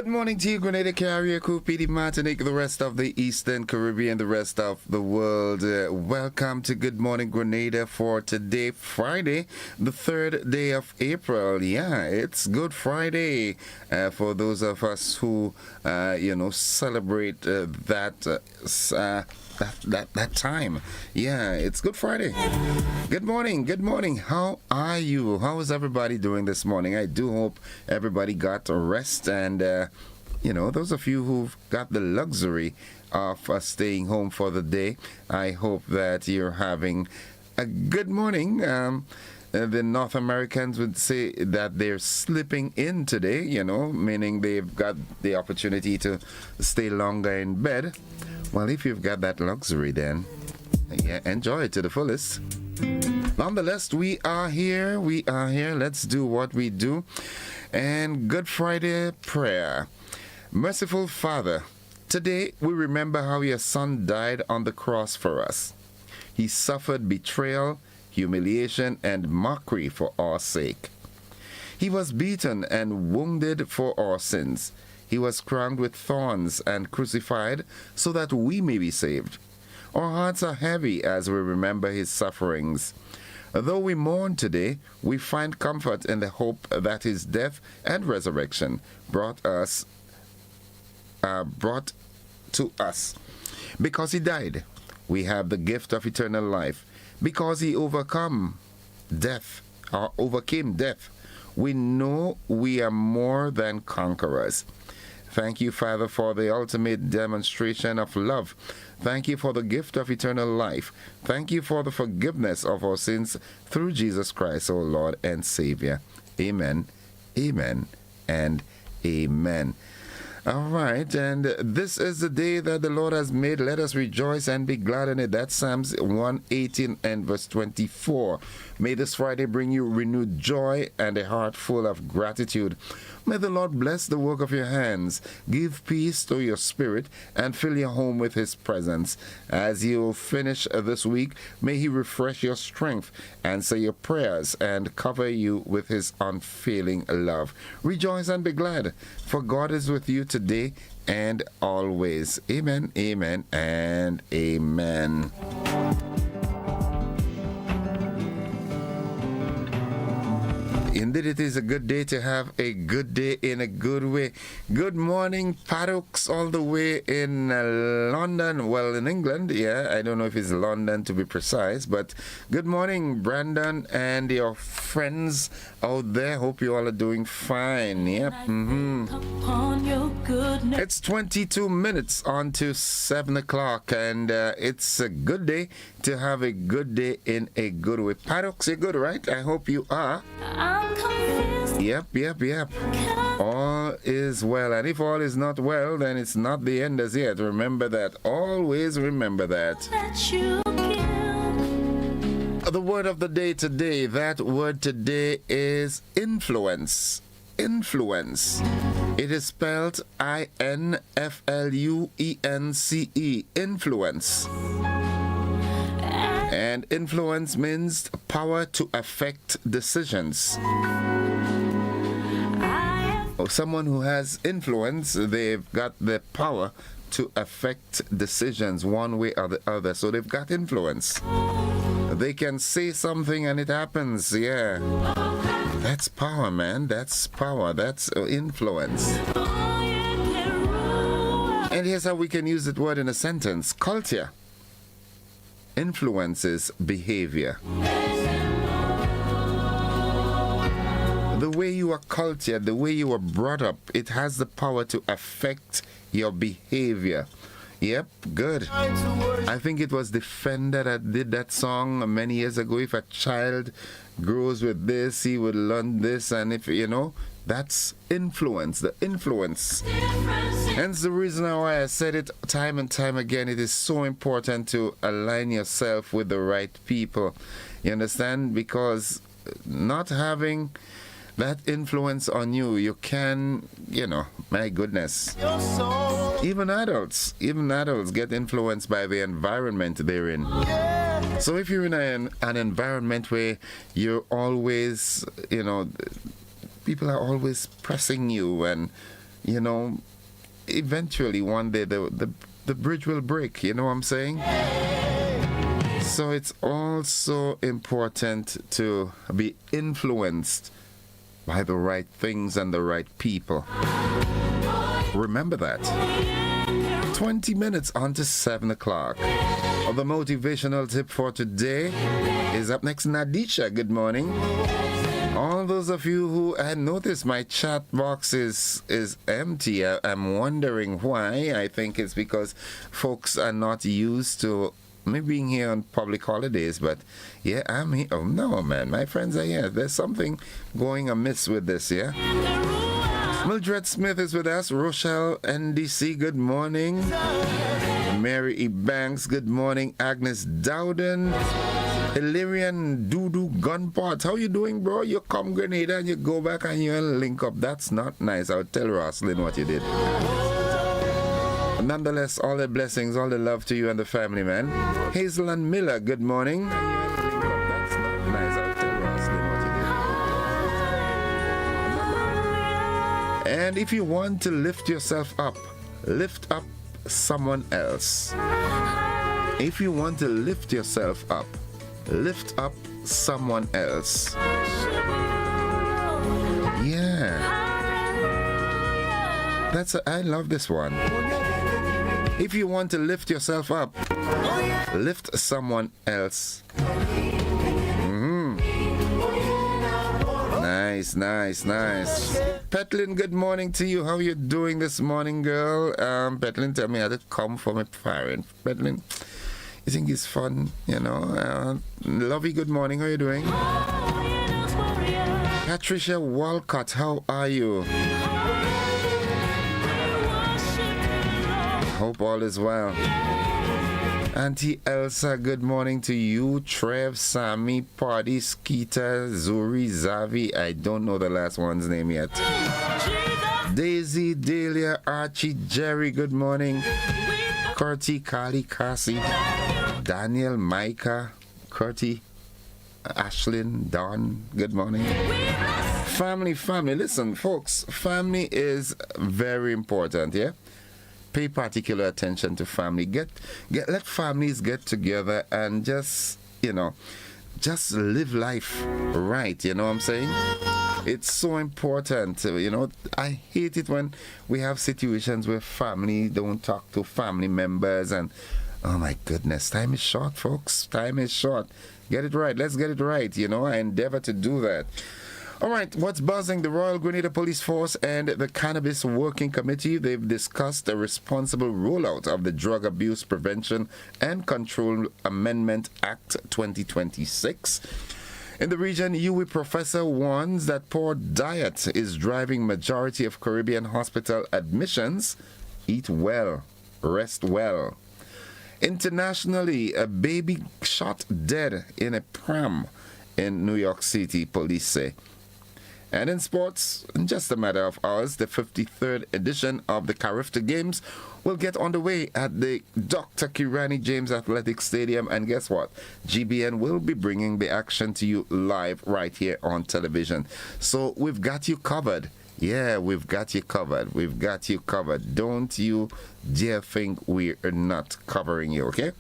Good morning to you, Grenada, Carrier, Cupidi, Martinique, the rest of the Eastern Caribbean, the rest of the world. Welcome to Good Morning Grenada for today, Friday, the 3rd day of April. Yeah, it's Good Friday for those of us who, celebrate that time. Yeah, it's Good Friday. Good morning. Good morning. How are you? How is everybody doing this morning? I do hope everybody got a rest and, those of you who've got the luxury of staying home for the day, I hope that you're having a good morning. The North Americans would say that they're slipping in today, meaning they've got the opportunity to stay longer in bed. Well, if you've got that luxury, then enjoy it to the fullest. Nonetheless, we are here. Let's do what we do. And Good Friday prayer. Merciful Father, today we remember how your Son died on the cross for us. He suffered betrayal, humiliation, and mockery for our sake. He was beaten and wounded for our sins. He was crowned with thorns and crucified so that we may be saved. Our hearts are heavy as we remember his sufferings. Though we mourn today, we find comfort in the hope that his death and resurrection brought to us. Because he died, we have the gift of eternal life. Because he overcame death, we know we are more than conquerors. Thank you, Father, for the ultimate demonstration of love. Thank you for the gift of eternal life. Thank you for the forgiveness of our sins through Jesus Christ, our Lord and Savior. Amen, amen, and amen. All right, and this is the day that the Lord has made. Let us rejoice and be glad in it. That's Psalms 118 and verse 24. May this Friday bring you renewed joy and a heart full of gratitude. May the Lord bless the work of your hands, give peace to your spirit, and fill your home with his presence. As you finish this week, may he refresh your strength, answer your prayers, and cover you with his unfailing love. Rejoice and be glad, for God is with you today and always. Amen, amen, and amen. Indeed, it is a good day to have a good day in a good way. Good morning, Paddocks, all the way in London. Well, in England, I don't know if it's London to be precise, but good morning, Brandon, and your friends out there. Hope you all are doing fine. Yep. It's 22 minutes on to 7 o'clock, and it's a good day to have a good day in a good way. Paddocks, you're good, right? I hope you are. Yep. All is well. And if all is not well, then it's not the end as yet. Remember that. Always remember that. The word of the day today, that word today is influence. Influence. It is spelled I-N-F-L-U-E-N-C-E. Influence. And influence means power to affect decisions. Someone who has influence, they've got the power to affect decisions one way or the other. So they've got influence. They can say something and it happens. Yeah. That's power, man. That's power. That's influence. And here's how we can use that word in a sentence. Culture influences behavior. The way you are cultured, the way you are brought up, it has the power to affect your behavior. Yep, good. I think it was Defender that did that song many years ago. If a child grows with this, he would learn this, and if that's influence, the influence. Hence the reason why I said it time and time again, it is so important to align yourself with the right people. You understand? Because not having that influence on you, you can, my goodness. Even adults get influenced by the environment they're in. So if you're in an environment where you're always, people are always pressing you and, you know, eventually one day the bridge will break, you know what I'm saying? So it's also important to be influenced by the right things and the right people. Remember that. 20 minutes on to 7 o'clock. The motivational tip for today is up next. Nadisha, good morning. All those of you who had noticed my chat box is empty, I'm wondering why. I think it's because folks are not used to me being here on public holidays, but yeah, I'm here. Oh no, man, my friends are here. There's something going amiss with this, yeah? Mildred Smith is with us. Rochelle NDC, good morning. Mary E. Banks, good morning. Agnes Dowden. Hilarion Doodoo Gunpot, how you doing, bro? You come Grenada and you go back and you link up. That's not nice. I'll tell Roslyn what you did. Nonetheless, all the blessings, all the love to you and the family, man. Hazel and Miller, good morning. That's not nice. I'll tell Roslyn what you did. And if you want to lift yourself up, lift up someone else. If you want to lift yourself up, lift up someone else. Yeah. I love this one. If you want to lift yourself up, lift someone else. Nice. Petlin, good morning to you. How you doing this morning, girl? Petlin, tell me how to come from a parent. Petlin, you think it's fun, you know? Lovey, good morning. How you doing? Patricia Walcott, how are you? Hope all is well. Auntie Elsa, good morning to you. Trev, Sammy, Party, Skeeter, Zuri, Zavi. I don't know the last one's name yet. Daisy, Delia, Archie, Jerry, good morning. Curti, Kali, Cassie, Daniel, Micah, Curti, Ashlyn, Don, good morning. Family. Listen, folks, family is very important, yeah? Pay particular attention to family. Let families get together and just live life right, you know what I'm saying? It's so important, you know. I hate it when we have situations where family don't talk to family members, and oh my goodness, time is short, folks. Time is short. Get it right. Let's get it right, you know. I endeavor to do that. All right, what's buzzing? The Royal Grenada Police Force and the Cannabis Working Committee, they've discussed the responsible rollout of the Drug Abuse Prevention and Control Amendment Act 2026. In the region, UWI professor warns that poor diet is driving majority of Caribbean hospital admissions. Eat well, rest well. Internationally, a baby shot dead in a pram in New York City, police say. And in sports, in just a matter of hours, the 53rd edition of the Carifta Games will get underway at the Dr. Kirani James Athletic Stadium. And guess what? GBN will be bringing the action to you live right here on television. So we've got you covered. Yeah, we've got you covered. We've got you covered. Don't you dare think we're not covering you, okay?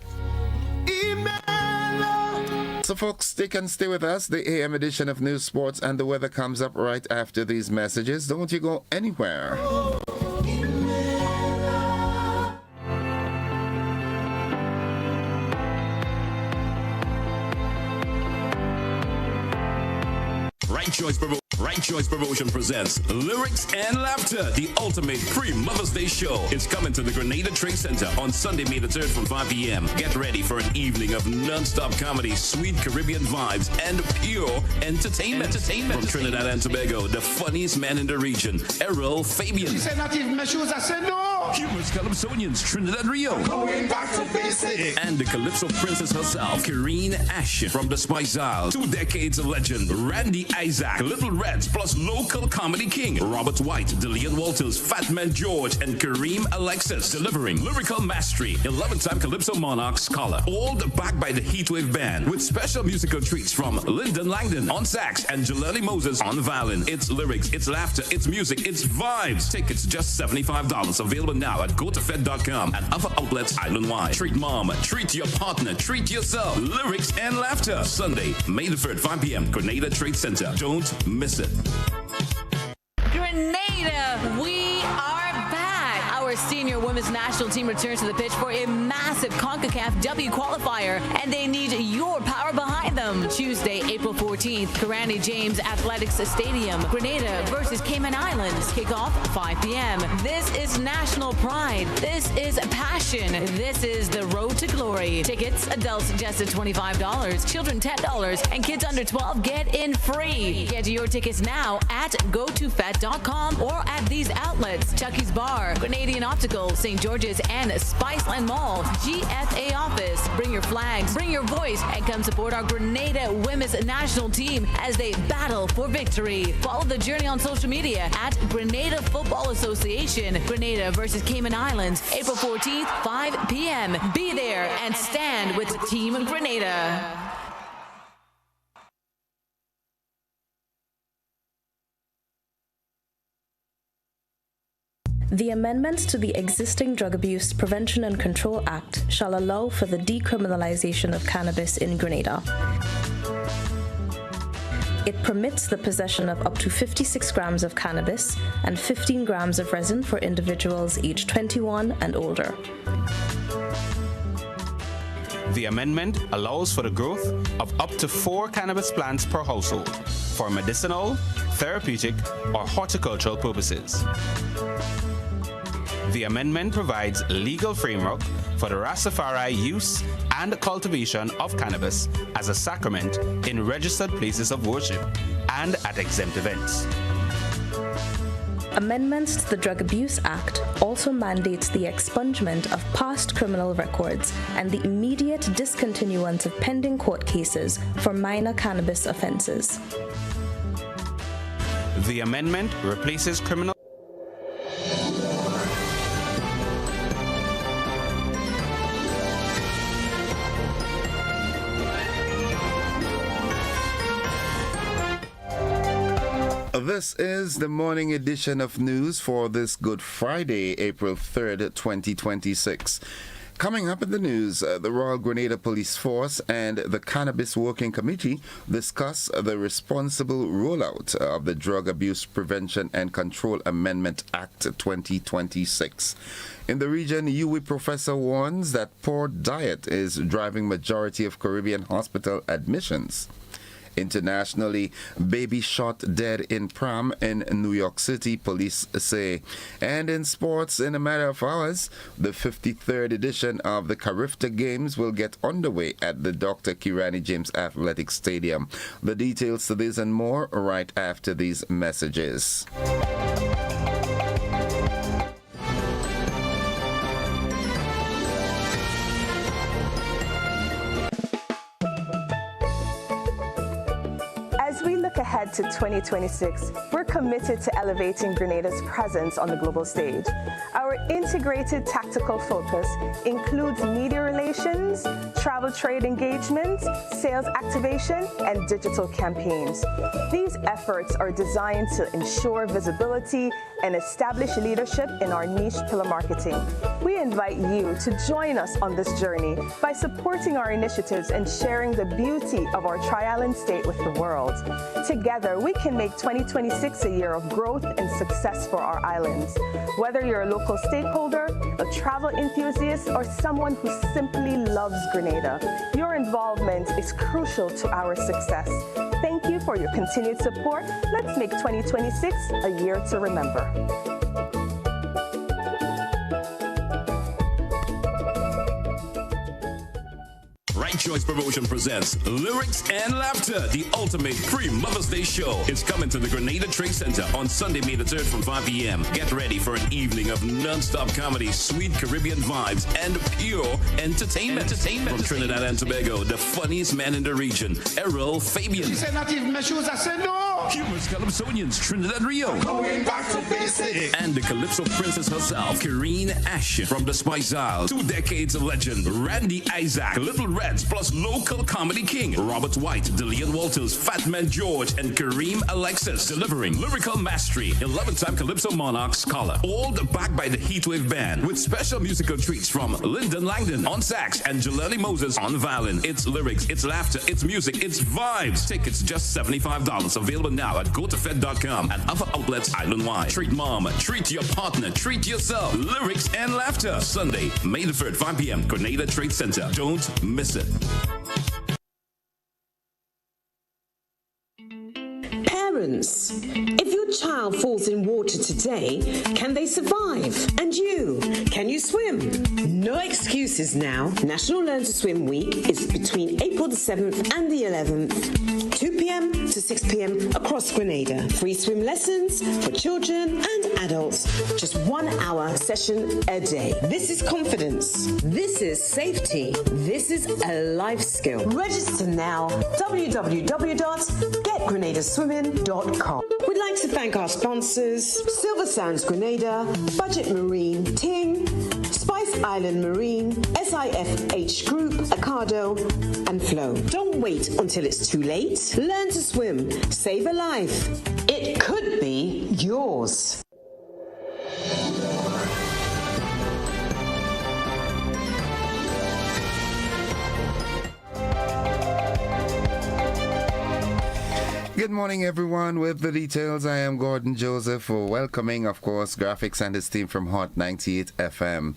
So folks, they can stay with us. The AM edition of News, Sports and the Weather comes up right after these messages. Don't you go anywhere. Right Choice Promotion presents Lyrics and Laughter, the ultimate pre-Mother's Day show. It's coming to the Grenada Trade Center on Sunday, May the 3rd from 5 p.m. Get ready for an evening of non-stop comedy, sweet Caribbean vibes, and pure entertainment. From Trinidad and Tobago, the funniest man in the region, Errol Fabian. She said, not even my shoes. I said, no. Humorous Calypsonians Trinidad Rio. Going back to basics. And the Calypso princess herself, Kareen Ashton from the Spice Isles. 2 decades of legend, Randy Isaac, Little Reds, plus local comedy king, Robert White, Dillian Walters, Fat Man George, and Kareem Alexis. Delivering lyrical mastery, 11-time Calypso Monarch scholar. All backed by the Heatwave Band. With special musical treats from Lyndon Langdon on sax and Jaleli Moses on violin. It's lyrics, it's laughter, it's music, it's vibes. Tickets just $75. Available now at gotofed.com and other outlets island-wide. Treat mom, treat your partner, treat yourself. Lyrics and laughter. Sunday, May the 3rd, 5 p.m. Grenada Trade Center. Don't miss it. Grenada, we are back. Our senior women's national team returns to the pitch for a massive CONCACAF W qualifier, and they need your power behind them. Tuesday, April 14th, Karani James Athletics Stadium, Grenada versus Cayman Islands. Kickoff 5 p.m. This is national pride. This is passion. This is the road to glory. Tickets, adults just at $25, children $10, and kids under 12 get in free. Get your tickets now at gotofet.com or at these outlets: Chucky's Bar, Grenadian Optical, St. George's, and Spiceland Mall. GFA office. Bring your flags, bring your voice, and come support our Grenada women's national team as they battle for victory. Follow the journey on social media at Grenada Football Association. Grenada versus Cayman Islands, April 14th, 5 p.m. Be there and stand with Team Grenada. The amendments to the existing Drug Abuse Prevention and Control Act shall allow for the decriminalization of cannabis in Grenada. It permits the possession of up to 56 grams of cannabis and 15 grams of resin for individuals aged 21 and older. The amendment allows for the growth of up to 4 cannabis plants per household for medicinal, therapeutic, or horticultural purposes. The amendment provides legal framework for the Rastafari use and cultivation of cannabis as a sacrament in registered places of worship and at exempt events. Amendments to the Drug Abuse Act also mandates the expungement of past criminal records and the immediate discontinuance of pending court cases for minor cannabis offences. The amendment replaces criminal This is the morning edition of news for this Good Friday, April 3rd, 2026. Coming up in the news, the Royal Grenada Police Force and the Cannabis Working Committee discuss the responsible rollout of the Drug Abuse Prevention and Control Amendment Act 2026. In the region, UWI professor warns that poor diet is driving majority of Caribbean hospital admissions. Internationally, baby shot dead in pram in New York City, police say. And in sports, in a matter of hours, the 53rd edition of the Carifta Games will get underway at the Dr. Kirani James Athletic Stadium. The details to this and more right after these messages. As we look ahead to 2026, we're committed to elevating Grenada's presence on the global stage. Our integrated tactical focus includes media relations, travel trade engagement, sales activation, and digital campaigns. These efforts are designed to ensure visibility and establish leadership in our niche pillar marketing. We invite you to join us on this journey by supporting our initiatives and sharing the beauty of our tri-island state with the world. Together, we can make 2026 a year of growth and success for our islands. Whether you're a local stakeholder, a travel enthusiast, or someone who simply loves Grenada, your involvement is crucial to our success. Thank you for your continued support. Let's make 2026 a year to remember. Right Choice Promotion presents Lyrics and Laughter, the ultimate pre-Mother's Day show. It's coming to the Grenada Trade Center on Sunday, May the 3rd from 5 p.m. Get ready for an evening of non-stop comedy, sweet Caribbean vibes, and pure entertainment. From Trinidad and Tobago, the funniest man in the region, Errol Fabian. She said not even my shoes. I said no. Humorous Calypsonians, Trinidad Rio. Going back to basics. And the Calypso princess herself, Kareen Ashe from the Spice Isles. 2 decades of legend, Randy Isaac, Little Reds, plus local comedy king, Robert White, Dillian Walters, Fat Man George, and Kareem Alexis, delivering lyrical mastery, 11-time Calypso Monarch scholar, all backed by the Heatwave Band, with special musical treats from Lyndon Langdon on sax and Jelani Moses on violin. It's lyrics, it's laughter, it's music, it's vibes. Tickets just $75. Available now at gotofed.com and other outlets island-wide. Treat mom, treat your partner, treat yourself. Lyrics and laughter. Sunday, May the 3rd, 5 p.m. Grenada Trade Center. Don't miss it. Parents, if your child falls in water today, can they survive? And you, can you swim? No excuses now. National Learn to Swim Week is between April the 7th and the 11th, 2 p.m. to 6 p.m. across Grenada. Free swim lessons for children and adults. Just 1 hour session a day. This is confidence. This is safety. This is a life skill. Register now. www.getgrenadaswimming.com. We'd like to thank our sponsors, Silver Sands Grenada, Budget Marine, Ting, Spice Island Marine, SIFH Group, Acado, and Flow. Don't wait until it's too late. Learn to swim. Save a life. It could be yours. Good morning, everyone. With the details, I am Gordon Joseph, for welcoming, of course, Graphics and his team from Hot 98 FM.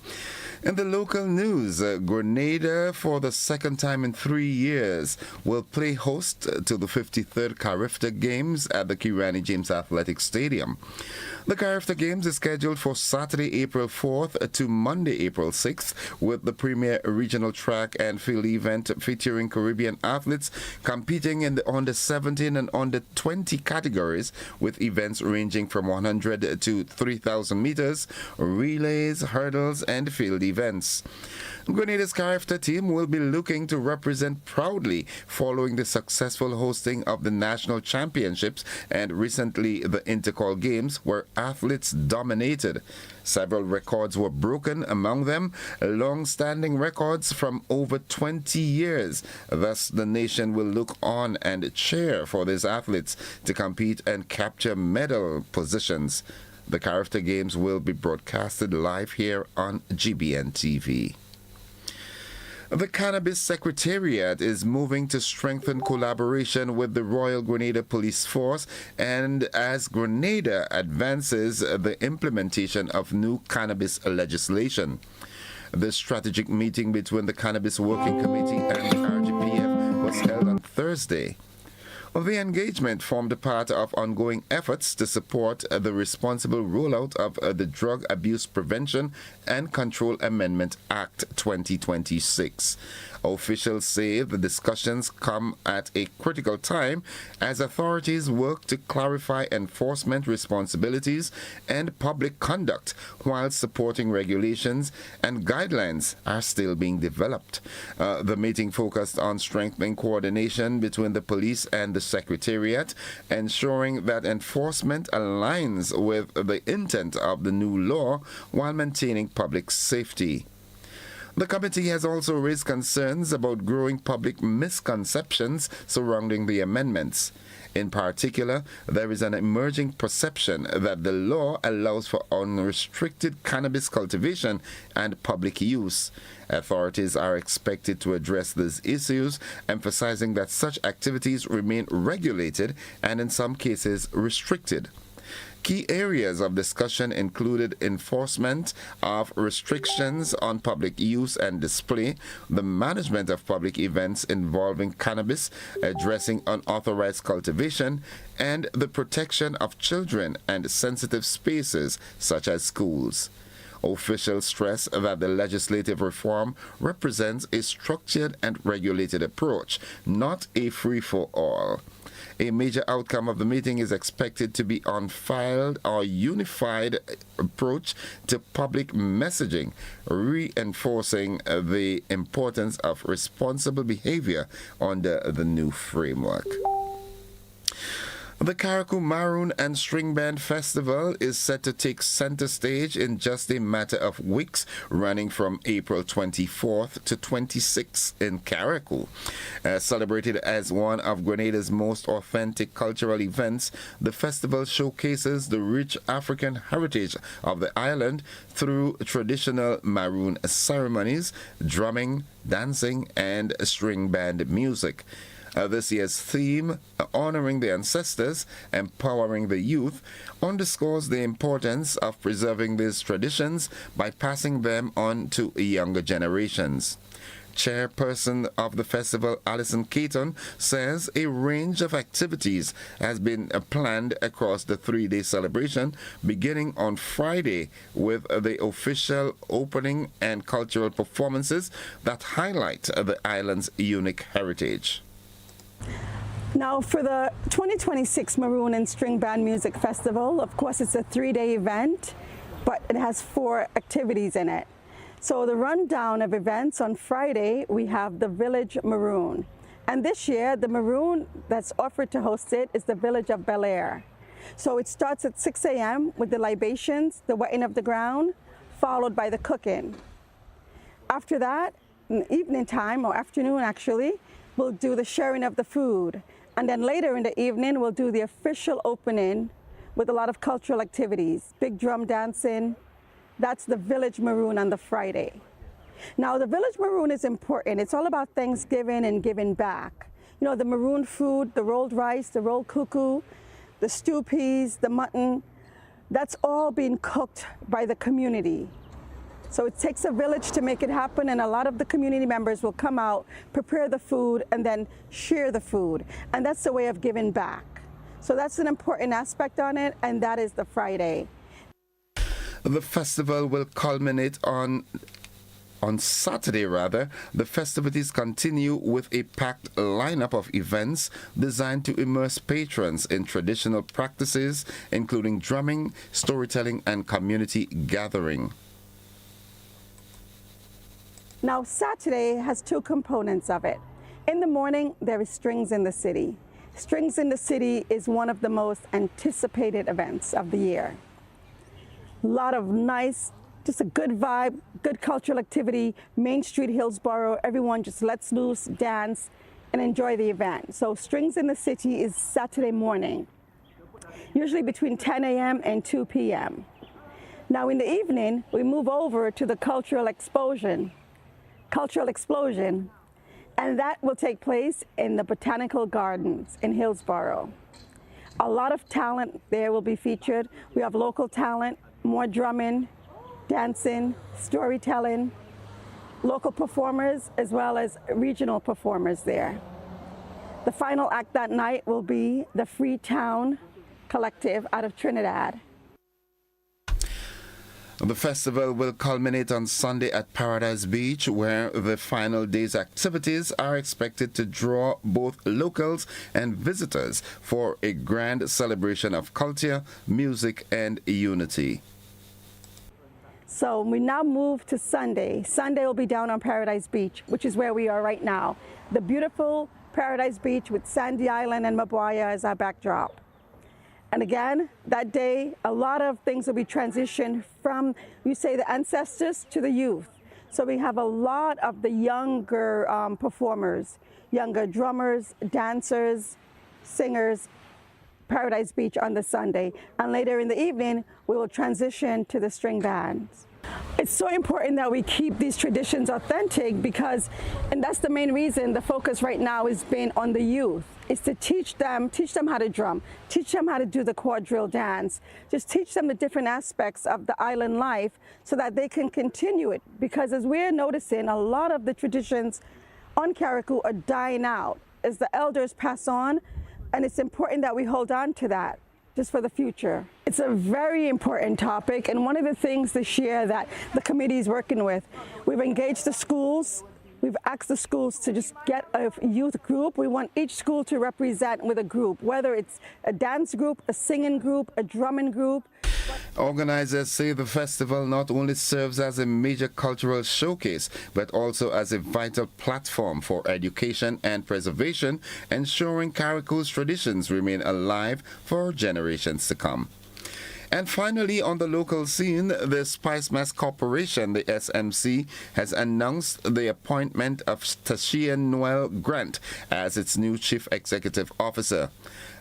In the local news, Grenada, for the second time in 3 years, will play host to the 53rd Carifta Games at the Kirani James Athletic Stadium. The Carifta Games is scheduled for Saturday, April 4th to Monday, April 6th, with the premier regional track and field event featuring Caribbean athletes competing in the under 17 and under 20 categories, with events ranging from 100 to 3,000 meters, relays, hurdles, and field events. Grenada's Carifta team will be looking to represent proudly following the successful hosting of the national championships and recently the Intercol Games, where athletes dominated. Several records were broken, among them long-standing records from over 20 years. Thus, the nation will look on and cheer for these athletes to compete and capture medal positions. The Carifta Games will be broadcasted live here on GBN TV. The Cannabis Secretariat is moving to strengthen collaboration with the Royal Grenada Police Force, and as Grenada advances the implementation of new cannabis legislation. The strategic meeting between the Cannabis Working Committee and the RGPF was held on Thursday. The engagement formed part of ongoing efforts to support the responsible rollout of the Drug Abuse Prevention and Control Amendment Act 2026. Officials say the discussions come at a critical time as authorities work to clarify enforcement responsibilities and public conduct, while supporting regulations and guidelines are still being developed. The meeting focused on strengthening coordination between the police and the Secretariat, ensuring that enforcement aligns with the intent of the new law while maintaining public safety. The committee has also raised concerns about growing public misconceptions surrounding the amendments. In particular, there is an emerging perception that the law allows for unrestricted cannabis cultivation and public use. Authorities are expected to address these issues, emphasizing that such activities remain regulated and in some cases restricted. Key areas of discussion included enforcement of restrictions on public use and display, the management of public events involving cannabis, addressing unauthorized cultivation, and the protection of children and sensitive spaces such as schools. Officials stress that the legislative reform represents a structured and regulated approach, not a free-for-all. A major outcome of the meeting is expected to be unfiled or unified approach to public messaging, reinforcing the importance of responsible behavior under the new framework. The Carriacou Maroon and String Band Festival is set to take center stage in just a matter of weeks, running from April 24th to 26th in Carriacou. Celebrated as one of Grenada's most authentic cultural events, the festival showcases the rich African heritage of the island through traditional maroon ceremonies, drumming, dancing, and string band music. This year's theme, Honoring the Ancestors, Empowering the Youth, underscores the importance of preserving these traditions by passing them on to younger generations. Chairperson of the festival, Alison Caton, says a range of activities has been planned across the three-day celebration, beginning on Friday with the official opening and cultural performances that highlight the island's unique heritage. Now, for the 2026 Maroon and String Band Music Festival, of course, it's a three-day event, but it has 4 activities in it. So the rundown of events on Friday, we have the Village Maroon. And this year, the Maroon that's offered to host it is the Village of Bel Air. So it starts at 6 a.m. with the libations, the wetting of the ground, followed by the cooking. After that, in the evening time, or afternoon actually, we'll do the sharing of the food. And then later in the evening, we'll do the official opening with a lot of cultural activities, big drum dancing. That's the Village Maroon on the Friday. Now, the Village Maroon is important. It's all about Thanksgiving and giving back. You know, the maroon food, the rolled rice, the rolled cuckoo, the stew peas, the mutton, that's all being cooked by the community. So it takes a village to make it happen, and a lot of the community members will come out, prepare the food, and then share the food. And that's the way of giving back. So that's an important aspect on it, and that is the Friday. The festival will culminate on Saturday. The festivities continue with a packed lineup of events designed to immerse patrons in traditional practices, including drumming, storytelling, and community gathering. Now, Saturday has 2 components of it. In the morning, there is Strings in the City. Strings in the City is one of the most anticipated events of the year. A lot of nice, just a good vibe, good cultural activity, Main Street, Hillsborough, everyone just lets loose, dance, and enjoy the event. So Strings in the City is Saturday morning, usually between 10 a.m. and 2 p.m. Now in the evening, we move over to the Cultural Explosion, and that will take place in the Botanical Gardens in Hillsborough. A lot of talent there will be featured. We have local talent, more drumming, dancing, storytelling, local performers, as well as regional performers there. The final act that night will be the Freetown Collective out of Trinidad. The festival will culminate on Sunday at Paradise Beach, where the final day's activities are expected to draw both locals and visitors for a grand celebration of culture, music, and unity. So we now move to Sunday. Sunday will be down on Paradise Beach, which is where we are right now. The beautiful Paradise Beach with Sandy Island and Mabuaya as our backdrop. And again, that day, a lot of things will be transitioned from, you say, the ancestors to the youth. So we have a lot of the younger performers, younger drummers, dancers, singers, Paradise Beach on the Sunday. And later in the evening, we will transition to the string bands. It's so important that we keep these traditions authentic because, and that's the main reason the focus right now has been on the youth, is to teach them how to drum, teach them how to do the quadrille dance, just teach them the different aspects of the island life so that they can continue it. Because as we're noticing, a lot of the traditions on Carriacou are dying out as the elders pass on, and it's important that we hold on to that just for the future. It's It's a very important topic, and one of the things this year that the committee is working with, we've engaged the schools. We've asked the schools to just get a youth group. We want each school to represent with a group, whether it's a dance group, a singing group, a drumming group. Organizers say the festival not only serves as a major cultural showcase, but also as a vital platform for education and preservation, ensuring Carriacou's traditions remain alive for generations to come. And finally, on the local scene, the Spice Mass Corporation, the SMC, has announced the appointment of Tashia Noel Grant as its new Chief Executive Officer.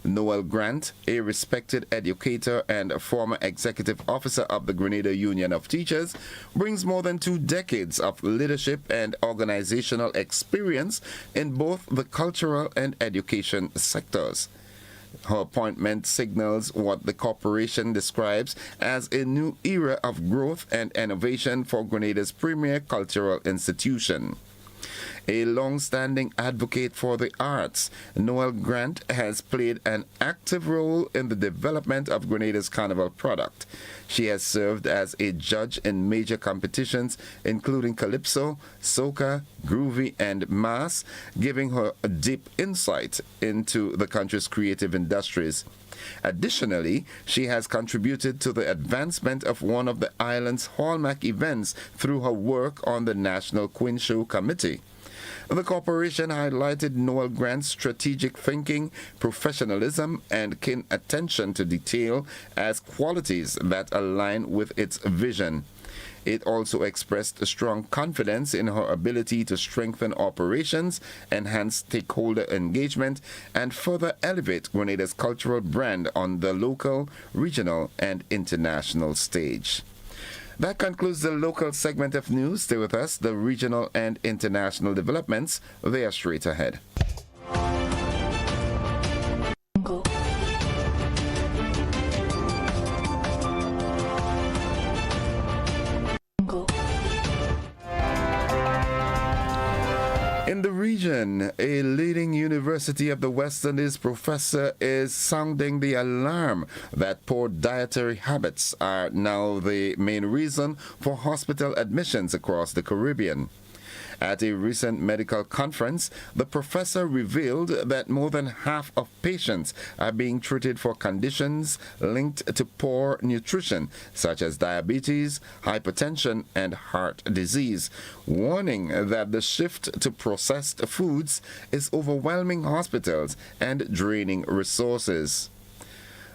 Noel Grant, a respected educator and a former executive officer of the Grenada Union of Teachers, brings more than 2 decades of leadership and organizational experience in both the cultural and education sectors. Her appointment signals what the corporation describes as a new era of growth and innovation for Grenada's premier cultural institution. A long-standing advocate for the arts, Noel Grant has played an active role in the development of Grenada's carnival product. She has served as a judge in major competitions, including Calypso, Soca, Groovy, and Mass, giving her a deep insight into the country's creative industries. Additionally, she has contributed to the advancement of one of the island's hallmark events through her work on the National Queen Show Committee. The corporation highlighted Noel Grant's strategic thinking, professionalism, and keen attention to detail as qualities that align with its vision. It also expressed a strong confidence in her ability to strengthen operations, enhance stakeholder engagement, and further elevate Grenada's cultural brand on the local, regional, and international stage. That concludes the local segment of news. Stay with us. The regional and international developments, they are straight ahead. In the region, a leading University of the West Indies professor is sounding the alarm that poor dietary habits are now the main reason for hospital admissions across the Caribbean. At a recent medical conference, the professor revealed that more than half of patients are being treated for conditions linked to poor nutrition, such as diabetes, hypertension, and heart disease, warning that the shift to processed foods is overwhelming hospitals and draining resources.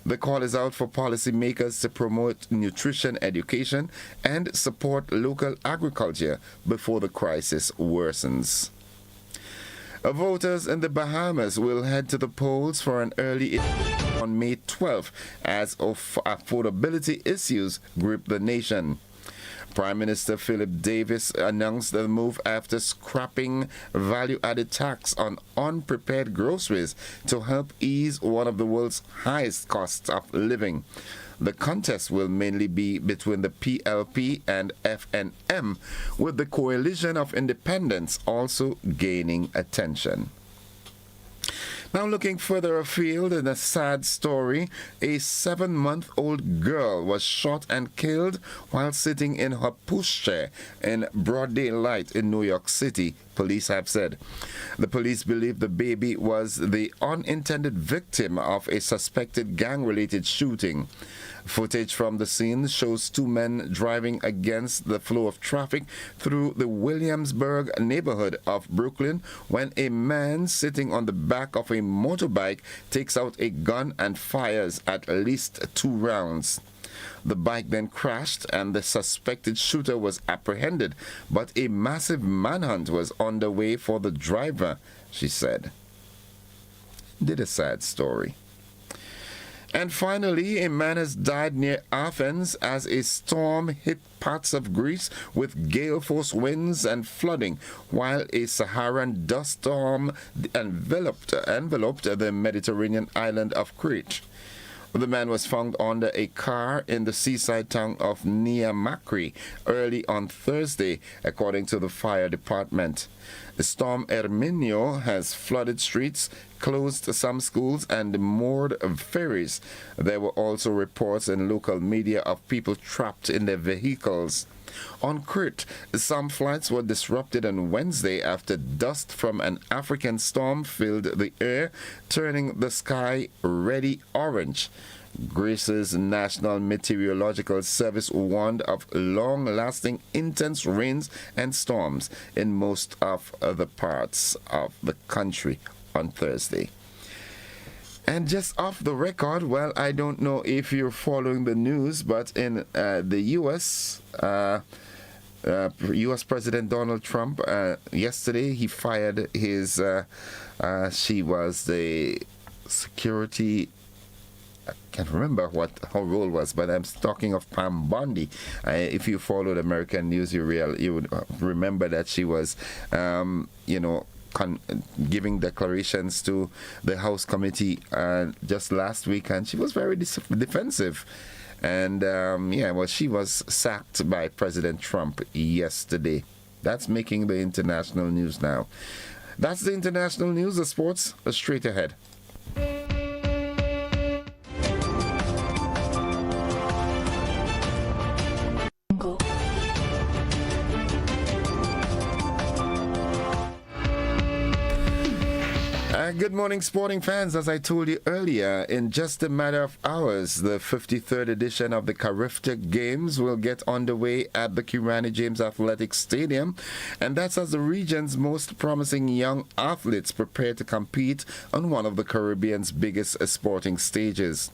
The call is out for policymakers to promote nutrition education and support local agriculture before the crisis worsens. Voters in the Bahamas will head to the polls for an early on May 12th as affordability issues grip the nation. Prime Minister Philip Davis announced the move after scrapping value-added tax on unprepared groceries to help ease one of the world's highest costs of living. The contest will mainly be between the PLP and FNM, with the coalition of independents also gaining attention. Now looking further afield in a sad story, a 7-month-old girl was shot and killed while sitting in her pushchair in broad daylight in New York City, police have said. The police believe the baby was the unintended victim of a suspected gang-related shooting. Footage from the scene shows 2 men driving against the flow of traffic through the Williamsburg neighborhood of Brooklyn when a man sitting on the back of a motorbike takes out a gun and fires at least 2 rounds. The bike then crashed and the suspected shooter was apprehended, but a massive manhunt was underway for the driver, she said. Did a sad story. And finally, a man has died near Athens as a storm hit parts of Greece with gale force winds and flooding, while a Saharan dust storm enveloped the Mediterranean island of Crete. The man was found under a car in the seaside town of Niamakri early on Thursday, according to the fire department. The storm Herminio has flooded streets, closed some schools, and moored ferries. There were also reports in local media of people trapped in their vehicles. On Crete, some flights were disrupted on Wednesday after dust from an African storm filled the air, turning the sky reddy orange. Greece's National Meteorological Service warned of long-lasting intense rains and storms in most of the parts of the country on Thursday. And just off the record, well, I don't know if you're following the news, but in the U.S., U.S. President Donald Trump, yesterday he fired his, she was the security, I can't remember what her role was, but I'm talking of Pam Bondi. If you followed American news, you would remember that she was, giving declarations to the House committee just last week, and she was very defensive. And she was sacked by President Trump yesterday. That's making the international news now. That's the international news. The sports are straight ahead. Good morning, sporting fans. As I told you earlier, in just a matter of hours, the 53rd edition of the Carifta Games will get underway at the Kirani James Athletics Stadium, and that's as the region's most promising young athletes prepare to compete on one of the Caribbean's biggest sporting stages.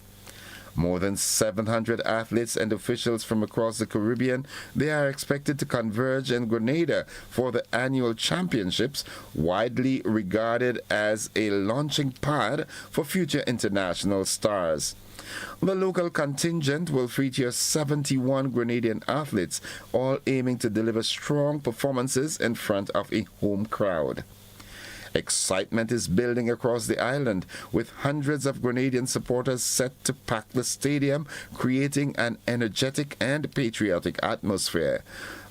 More than 700 athletes and officials from across the Caribbean, they are expected to converge in Grenada for the annual championships, widely regarded as a launching pad for future international stars. The local contingent will feature 71 Grenadian athletes, all aiming to deliver strong performances in front of a home crowd. Excitement is building across the island, with hundreds of Grenadian supporters set to pack the stadium, creating an energetic and patriotic atmosphere.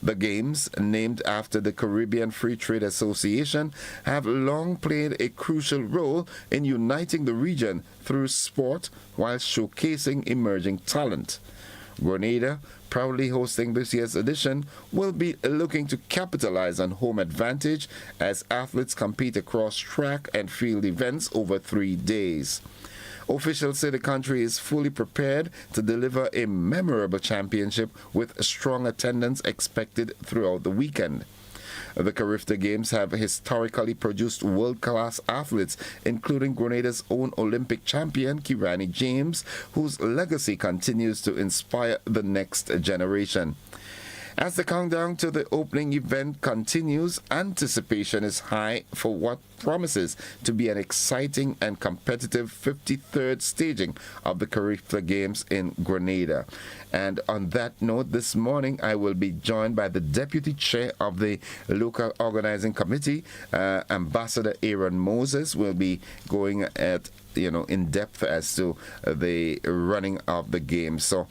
The Games, named after the Caribbean Free Trade Association, have long played a crucial role in uniting the region through sport while showcasing emerging talent. Grenada, proudly hosting this year's edition, will be looking to capitalize on home advantage as athletes compete across track and field events over 3 days. Officials say the country is fully prepared to deliver a memorable championship with strong attendance expected throughout the weekend. The Carifta Games have historically produced world-class athletes, including Grenada's own Olympic champion, Kirani James, whose legacy continues to inspire the next generation. As the countdown to the opening event continues, anticipation is high for what promises to be an exciting and competitive 53rd staging of the Carifta Games in Grenada. And on that note, this morning I will be joined by the Deputy Chair of the local organizing committee, Ambassador Aaron Moses. Will be going at in depth as to the running of the games. So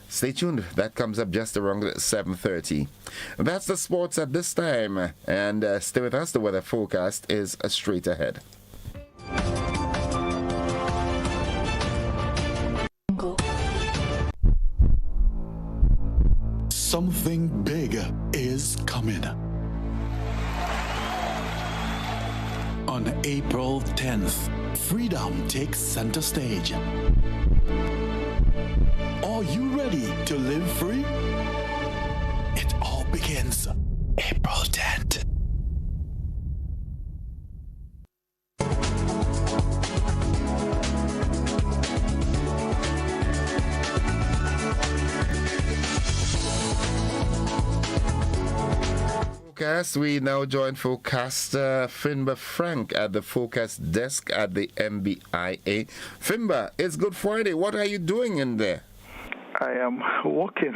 stay tuned. That comes up just around 7:30. That's the sports at this time. And stay with us. The weather forecast is straight ahead. Something big is coming. On April 10th, freedom takes center stage. Are you ready to live free? It all begins April 10th. We now join forecaster Finba Frank at the forecast desk at the MBIA. Finba, it's Good Friday. What are you doing in there? I am walking.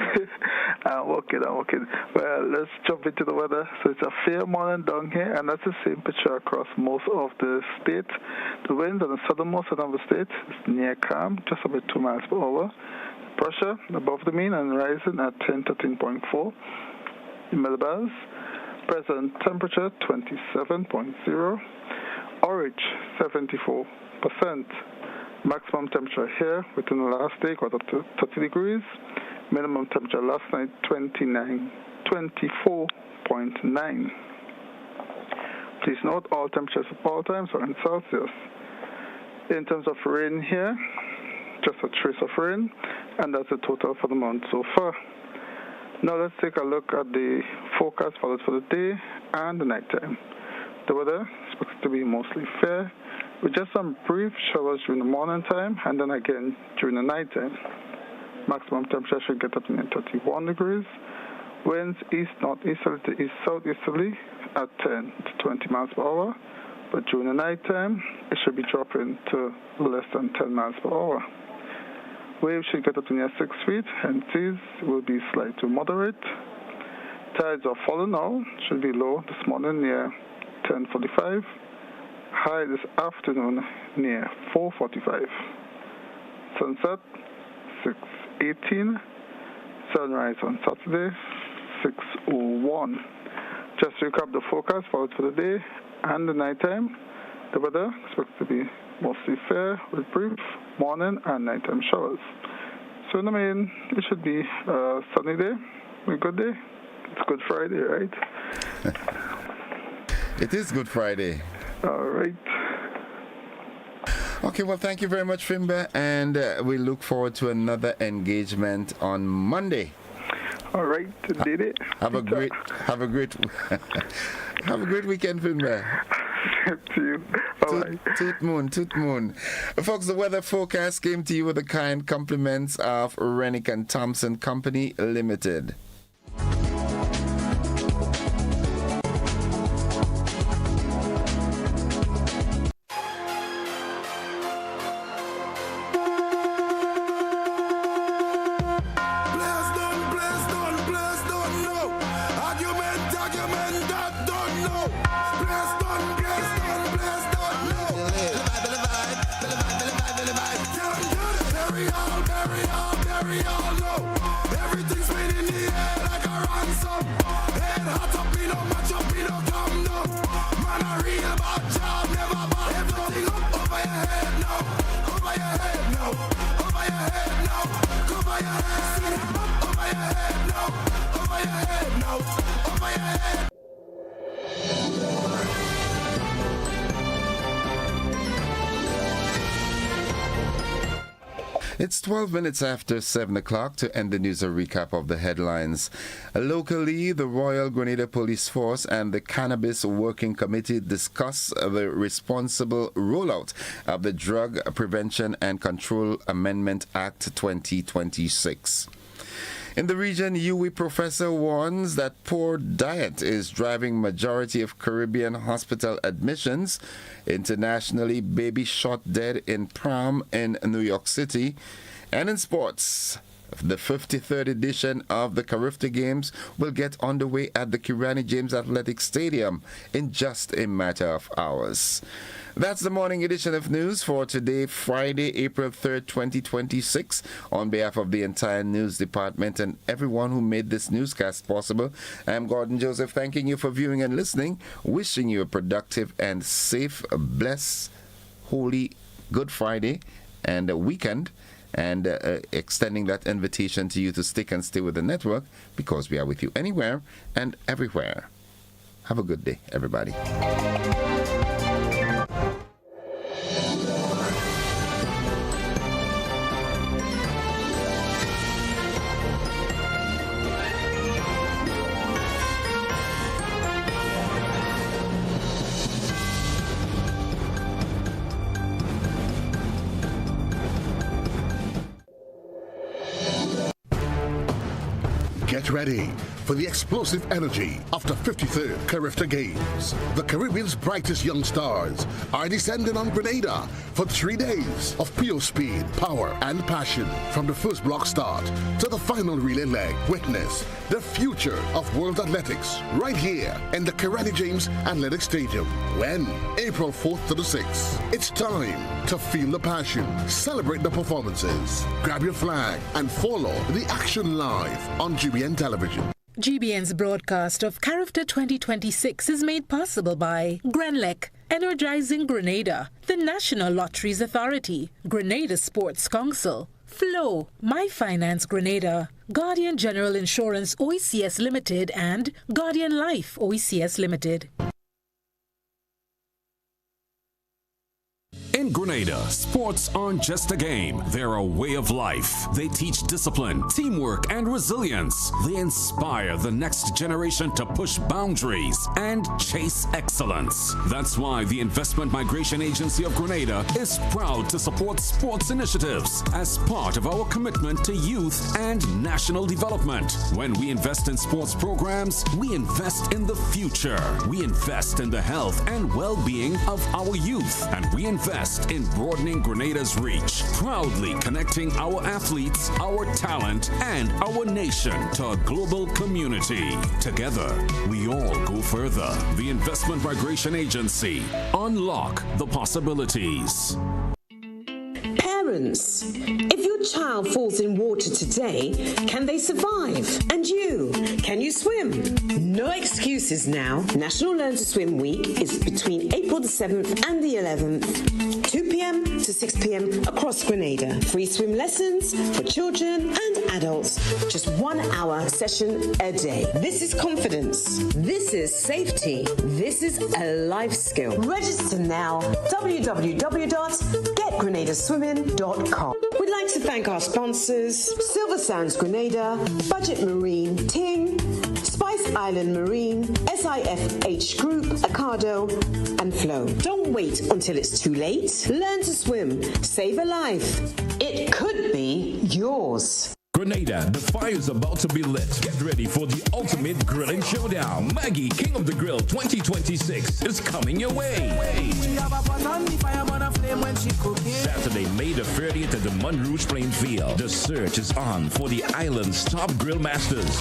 I'm walking. Well, let's jump into the weather. So it's a fair morning down here, and that's the same picture across most of the state. The winds on the southernmost end of the state is near calm, just about 2 miles per hour. Pressure above the mean and rising at 13.4 millibars. Present temperature 27.0. Orange 74%. Maximum temperature here within the last day got up to 30 degrees. Minimum temperature last night 24.9. Please note all temperatures at all times are in Celsius. In terms of rain here, just a trace of rain, and that's the total for the month so far. Now let's take a look at the forecast for the day and the nighttime. The weather is expected to be mostly fair, with just some brief showers during the morning time and then again during the night time. Maximum temperature should get up to 31 degrees. Winds east-northeasterly to east-southeasterly at 10 to 20 miles per hour, but during the night time it should be dropping to less than 10 miles per hour. Waves should get up to near 6 feet, and seas will be slight to moderate. Tides are falling now, should be low this morning near 10:45. High this afternoon near 4:45. Sunset 6:18. Sunrise on Saturday 6:01. Just to recap the forecast for the day and the nighttime. The weather is expected to be mostly fair with brief morning and nighttime showers. So in the main, it should be a sunny day, a good day. It's Good Friday, right? It is Good Friday. All right. Okay, well, thank you very much, Fimba, and we look forward to another engagement on Monday. All right, did it. Have a great weekend, Fimba. To you. Toot moon. Folks, the weather forecast came to you with the kind compliments of Rennick and Thompson Company Limited. It's 12 minutes after 7 o'clock to end the news, a recap of the headlines. Locally, the Royal Grenada Police Force and the Cannabis Working Committee discuss the responsible rollout of the Drug Prevention and Control Amendment Act 2026. In the region, UWI professor warns that poor diet is driving majority of Caribbean hospital admissions. Internationally, baby shot dead in prom in New York City. And in sports, the 53rd edition of the Carifta Games will get underway at the Kirani James Athletic Stadium in just a matter of hours. That's the morning edition of news for today, Friday, April 3rd, 2026. On behalf of the entire news department and everyone who made this newscast possible, I'm Gordon Joseph, thanking you for viewing and listening, wishing you a productive and safe, blessed, holy Good Friday and a weekend, and extending that invitation to you to stick and stay with the network, because we are with you anywhere and everywhere. Have a good day, everybody. Get ready for the explosive energy of the 53rd Carifta Games. The Caribbean's brightest young stars are descending on Grenada for 3 days of pure speed, power, and passion. From the first block start to the final relay leg, witness the future of world athletics right here in the Kerani James Athletic Stadium. When? April 4th to the 6th. It's time to feel the passion, celebrate the performances, grab your flag, and follow the action live on GBN Television. GBN's broadcast of Carifta 2026 is made possible by Grenlec, Energizing Grenada, the National Lotteries Authority, Grenada Sports Council, Flow, My Finance Grenada, Guardian General Insurance OECS Limited, and Guardian Life OECS Limited. In Grenada, sports aren't just a game. They're a way of life. They teach discipline, teamwork, and resilience. They inspire the next generation to push boundaries and chase excellence. That's why the Investment Migration Agency of Grenada is proud to support sports initiatives as part of our commitment to youth and national development. When we invest in sports programs, we invest in the future. We invest in the health and well-being of our youth, and we invest in broadening Grenada's reach, proudly connecting our athletes, our talent, and our nation to a global community. Together, we all go further. The Investment Migration Agency. Unlock the possibilities. Parents, if your child falls in water today, can they survive? And you, can you swim? No excuses now. National Learn to Swim Week is between April the 7th and the 11th, 2 p.m. to 6 p.m. across Grenada. Free swim lessons for children and adults. Just 1 hour session a day. This is confidence. This is safety. This is a life skill. Register now. www.getgrenadaswimming.com. We'd like to thank our sponsors, Silver Sands Grenada, Budget Marine, Ting, Spice Island Marine, SIFH Group, Acado, and Flow. Don't wait until it's too late. Learn to swim. Save a life. It could be yours. Grenada, the fire's about to be lit. Get ready for the ultimate grilling showdown. Maggie, King of the Grill 2026 is coming your way. Saturday, May the 30th at the Montrouge Plain Field. The search is on for the island's top grill masters.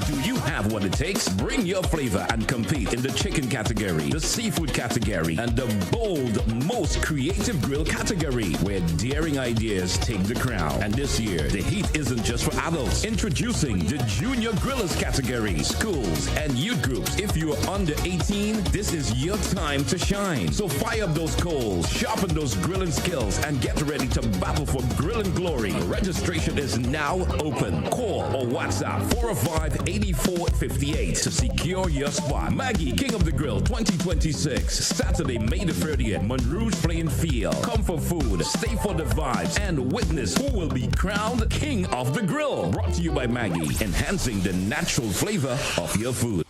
Do you have what it takes? Bring your flavor and compete in the chicken category, the seafood category, and the bold, most creative grill category, where daring ideas take the crown. And this year, the heat isn't just for adults. Introducing the Junior Grillers category. Schools and youth groups. If you are under 18, this is your time to shine. So fire up those coals, sharpen those grilling skills, and get ready to battle for grilling glory. Registration is now open. Call or WhatsApp 405-8458 to secure your spot. Maggie, King of the Grill 2026. Saturday, May the 30th, Montrouge Plain Field. Come for food, stay for the vibes, and witness who will be crowned King of the Grill. Brought to you by Maggie, enhancing the natural flavor of your food.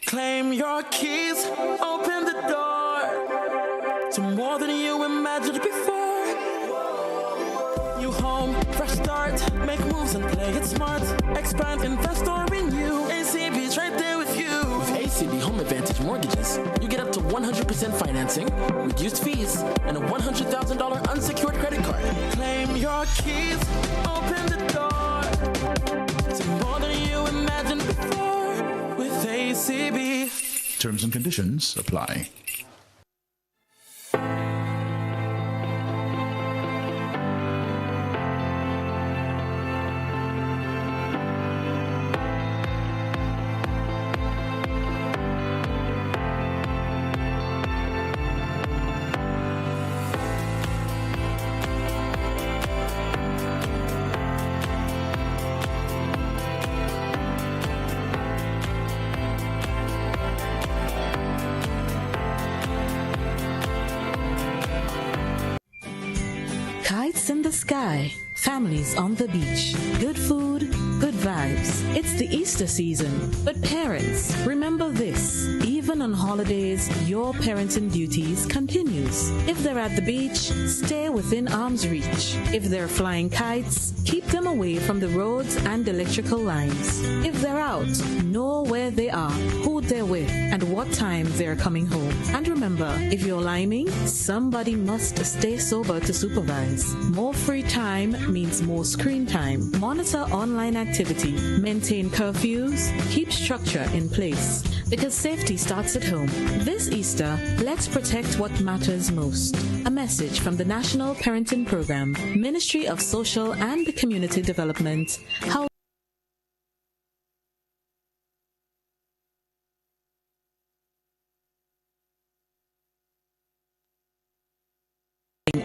Claim your keys, open the door to more than you imagined before. New home, fresh start, make moves and play it smart. Expand, invest or renew. ACB's right there with you. With ACB Home Advantage Mortgages, you get up to 100% financing, reduced fees, and a $100,000 unsecured credit card. Claim your keys, open the door to more than you imagined before with ACB. Terms and conditions apply. Kites in the sky, families on the beach, good food, good vibes. It's the Easter season. But parents, remember this. Even on holidays, your parenting duties continues. If they're at the beach, stay within arm's reach. If they're flying kites, keep them away from the roads and electrical lines. If they're out, know where they are, who they're with, and what time they're coming home. And remember, if you're liming, somebody must stay sober to supervise. More free time means more screen time. Monitor online activity. Maintain curfews. Keep structure in place. Because safety starts at home. This Easter, let's protect what matters most. A message from the National Parenting Program, Ministry of Social and Community Development.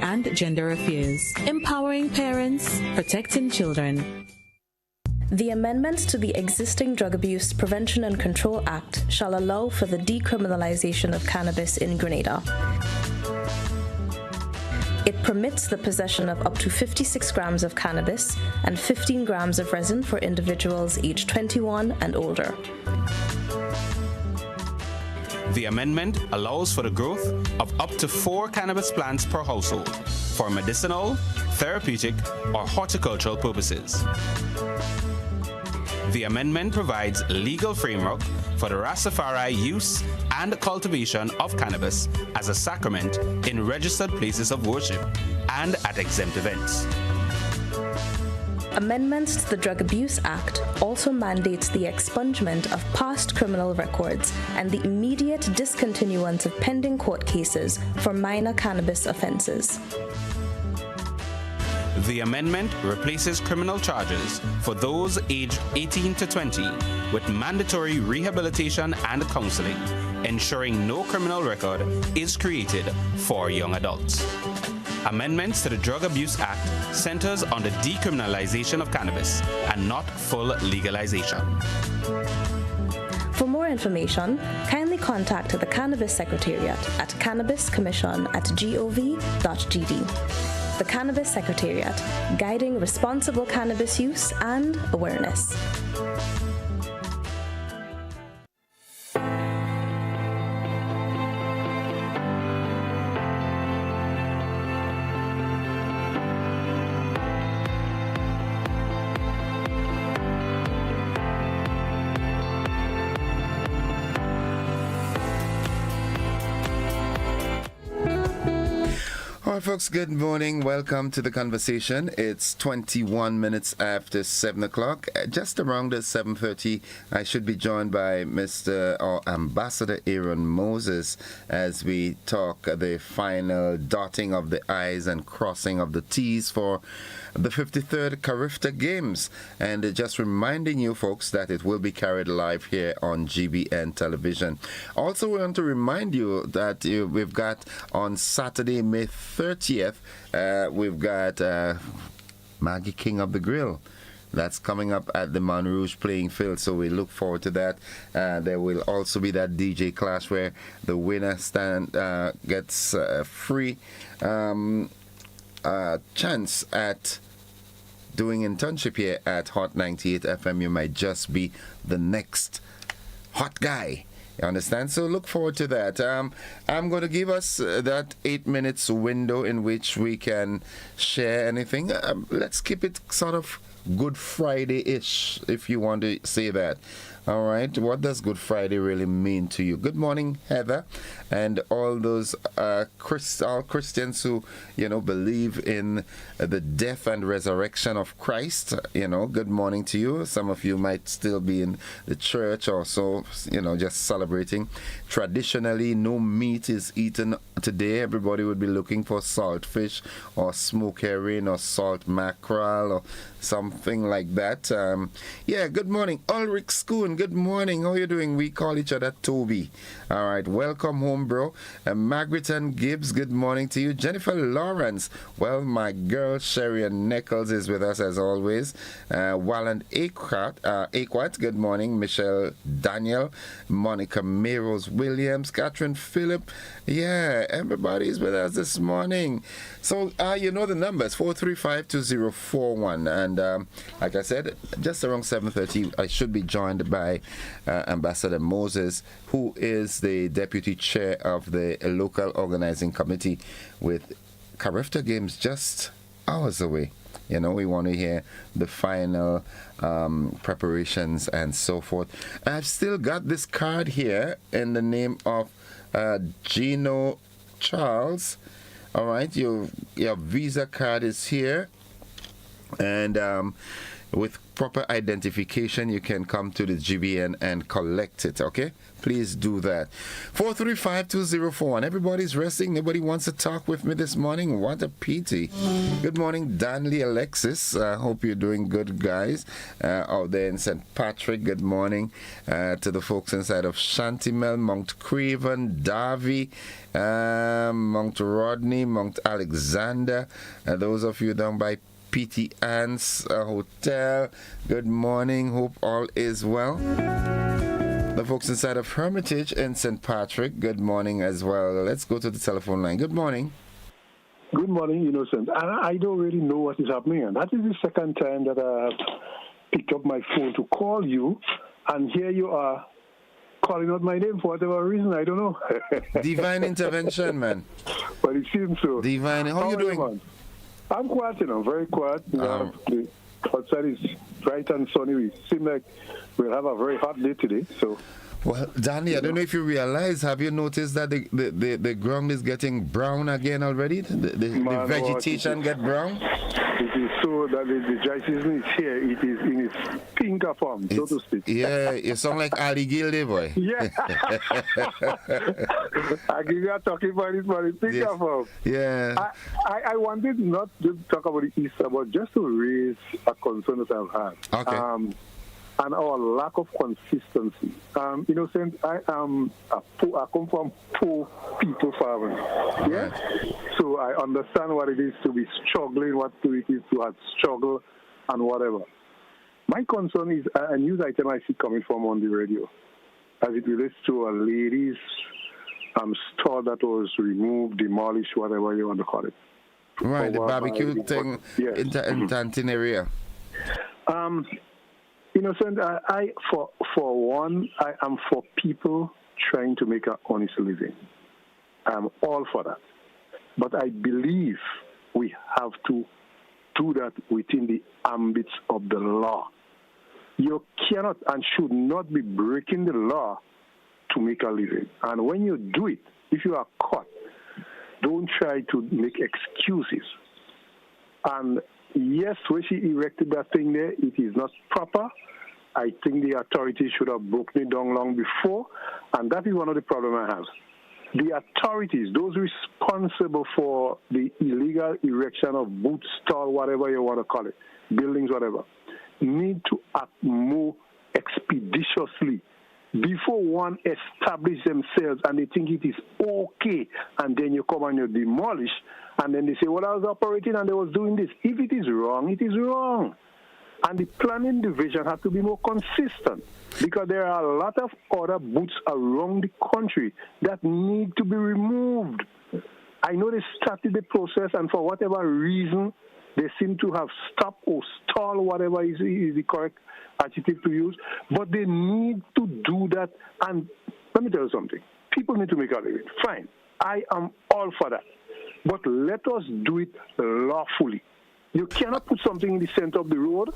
And Gender Affairs. Empowering parents, protecting children. The amendments to the existing Drug Abuse Prevention and Control Act shall allow for the decriminalization of cannabis in Grenada. It permits the possession of up to 56 grams of cannabis and 15 grams of resin for individuals aged 21 and older. The amendment allows for the growth of up to 4 cannabis plants per household for medicinal, therapeutic, or horticultural purposes. The amendment provides legal framework for the Rastafari use and cultivation of cannabis as a sacrament in registered places of worship and at exempt events. Amendments to the Drug Abuse Act also mandates the expungement of past criminal records and the immediate discontinuance of pending court cases for minor cannabis offences. The amendment replaces criminal charges for those aged 18 to 20 with mandatory rehabilitation and counseling, ensuring no criminal record is created for young adults. Amendments to the Drug Abuse Act centers on the decriminalization of cannabis and not full legalization. For more information, kindly contact the Cannabis Secretariat at cannabiscommission@gov.gd. The Cannabis Secretariat, guiding responsible cannabis use and awareness. All right, folks, good morning. Welcome to the conversation. It's 21 minutes after 7 o'clock. Just around 7:30, I should be joined by Mr. or Ambassador Aaron Moses as we talk the final dotting of the I's and crossing of the T's for the 53rd Carifta Games. And just reminding you, folks, that it will be carried live here on GBN television. Also, we want to remind you that we've got on Saturday, May 30th, we've got Maggie King of the Grill. That's coming up at the Mon Rouge playing field, so we look forward to that. There will also be that DJ clash where the winner gets free chance at doing internship here at Hot 98 FM. You might just be the next hot guy. You understand? So look forward to that. I'm going to give us that 8 minutes window in which we can share anything. Let's keep it sort of Good Friday-ish, if you want to say that. All right. What does Good Friday really mean to you? Good morning, Heather, and all those all Christians who, believe in the death and resurrection of Christ. Good morning to you. Some of you might still be in the church or so, just celebrating. Traditionally, no meat is eaten today. Everybody would be looking for salt fish or smoked herring or salt mackerel or some something like that. Yeah, good morning. Ulrich Schoon, good morning. How you doing? We call each other Toby. All right, welcome home, bro. Margaret and Gibbs, good morning to you. Jennifer Lawrence, well, my girl Sherry Nichols is with us as always. Walland Aquat, good morning. Michelle Daniel, Monica Meros Williams, Catherine Phillip. Yeah, everybody's with us this morning. So, you know the numbers, 435-2041. And like I said, just around 7:30, I should be joined by Ambassador Moses, who is the deputy chair of the local organizing committee with Carifta Games just hours away. You know, we want to hear the final preparations and so forth. I've still got this card here in the name of Gino Charles. All right, your Visa card is here. And with proper identification, you can come to the GBN and collect it, okay? Please do that. 435-2041. Everybody's resting. Nobody wants to talk with me this morning. What a pity. Good morning, Danley Alexis. Hope you're doing good, guys. Out there in St. Patrick, good morning to the folks inside of Shantimel, Mount Craven, Davy, Mount Rodney, Mount Alexander. Those of you down by P.T. Ann's Hotel, good morning. Hope all is well. The folks inside of Hermitage in St. Patrick, good morning as well. Let's go to the telephone line. Good morning. Good morning, Innocent. I don't really know what is happening. And that is the second time that I have picked up my phone to call you, and here you are calling out my name for whatever reason. I don't know. Divine intervention, man. But it seems so. Divine. How are you doing? Man? I'm quiet, I'm very quiet. The outside is bright and sunny. We seem like we'll have a very hot day today. So, well, Danny, I don't know if you realize, have you noticed that the ground is getting brown again already? The vegetation get brown? It is so that the dry season is here. It is in its pinker form, so to speak. Yeah, you sound like Ali Gilday, boy. Yeah. I give you a talking about it, but it's pinker form. Yeah. I wanted not to talk about the Easter, but just to raise a concern that I've had. Okay. And our lack of consistency. Innocent, I come from poor people family. Yeah? So I understand what it is to be struggling, what it is to have struggle and whatever. My concern is a news item I see coming from on the radio as it relates to a lady's store that was removed, demolished, whatever you want to call it. Right, the barbecue thing in Tantin area. Innocent, I for one, I am for people trying to make an honest living. I'm all for that. But I believe we have to do that within the ambits of the law. You cannot and should not be breaking the law to make a living. And when you do it, if you are caught, don't try to make excuses. And yes, when she erected that thing there, it is not proper. I think the authorities should have broken it down long before, and that is one of the problems I have. The authorities, those responsible for the illegal erection of boot stall, whatever you want to call it, buildings, whatever, need to act more expeditiously before one establish themselves and they think it is okay, and then you come and you demolish, and then they say, well, I was operating and I was doing this. If it is wrong, it is wrong. And the planning division has to be more consistent because there are a lot of other boots around the country that need to be removed. I know they started the process, and for whatever reason, they seem to have stopped or stalled, whatever is the correct adjective to use. But they need to do that. And let me tell you something. People need to make a living. Fine. I am all for that. But let us do it lawfully. You cannot put something in the center of the road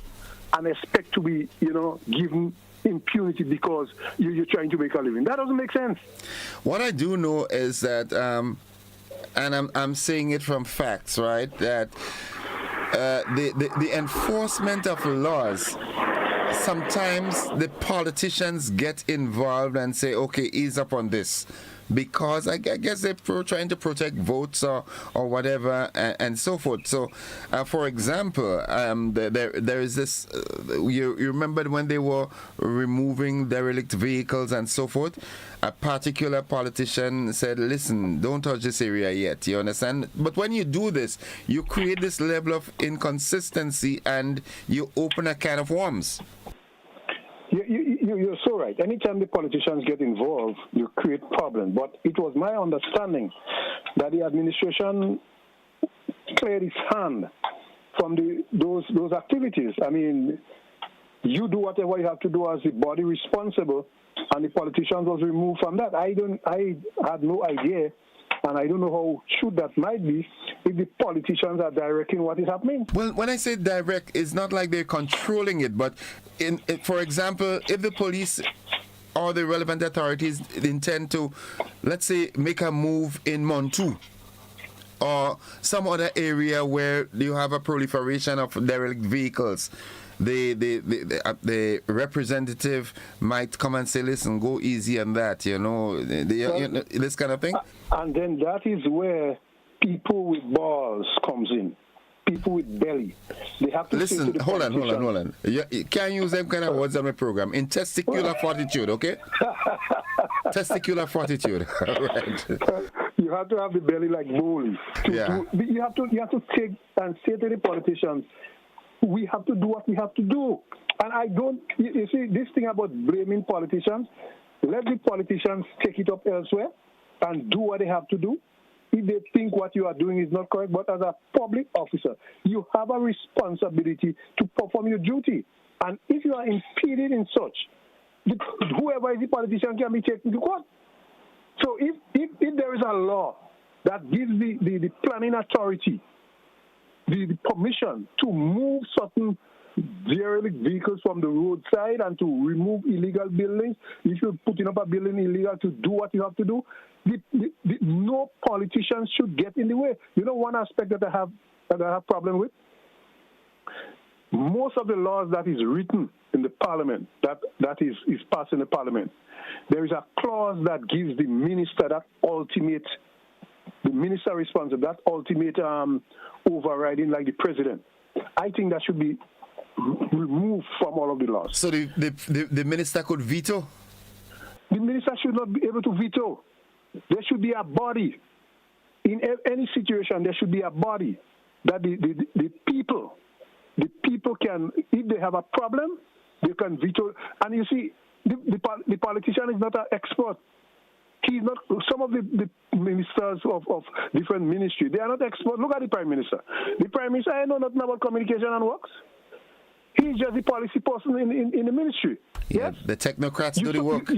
and expect to be, given impunity because you're trying to make a living. That doesn't make sense. What I do know is that, and I'm saying it from facts, right, that the enforcement of laws, sometimes the politicians get involved and say, okay, ease up on this. because I guess they're trying to protect votes or whatever and so forth. So, for example, there is this. You remember when they were removing derelict vehicles and so forth? A particular politician said, listen, don't touch this area yet, you understand? But when you do this, you create this level of inconsistency and you open a can of worms. You're so right. Anytime the politicians get involved, you create problems. But it was my understanding that the administration cleared its hand from those activities. I mean, you do whatever you have to do as the body responsible, and the politicians was removed from that. I had no idea, and I don't know how true that might be if the politicians are directing what is happening. Well, when I say direct, it's not like they're controlling it, but for example, if the police or the relevant authorities intend to, let's say, make a move in Montu or some other area where you have a proliferation of derelict vehicles, the representative might come and say, listen, go easy on that, you know, this kind of thing. And then that is where people with balls comes in. People with belly. They have to listen, hold on. You can't use them kind of words on my program. In testicular fortitude, okay? Testicular fortitude. All right. You have to have the belly like bulls. You have to take and say to the politicians, we have to do what we have to do. And I don't, you see, this thing about blaming politicians, let the politicians take it up elsewhere and do what they have to do. If they think what you are doing is not correct, but as a public officer, you have a responsibility to perform your duty. And if you are impeded in such, whoever is the politician can be taken to court. So if there is a law that gives the planning authority the permission to move certain derelict vehicles from the roadside and to remove illegal buildings, if you're putting up a building illegal, to do what you have to do, no politician should get in the way. You know, one aspect that I have problem with, most of the laws that is written in the parliament, that is passed in the parliament, there is a clause that gives the minister that ultimate, the minister responsible, that ultimate overriding, like the president. I think that should be removed from all of the laws. So the minister could veto? The minister should not be able to veto. There should be a body. In any situation, there should be a body that the people can, if they have a problem, they can veto. And you see, the politician is not an expert. He's not. Some of the ministers of different ministries, they are not experts. Look at the prime minister. The prime minister, I know nothing about communication and works. He's just the policy person in the ministry. Yeah, yes, the technocrats do the work.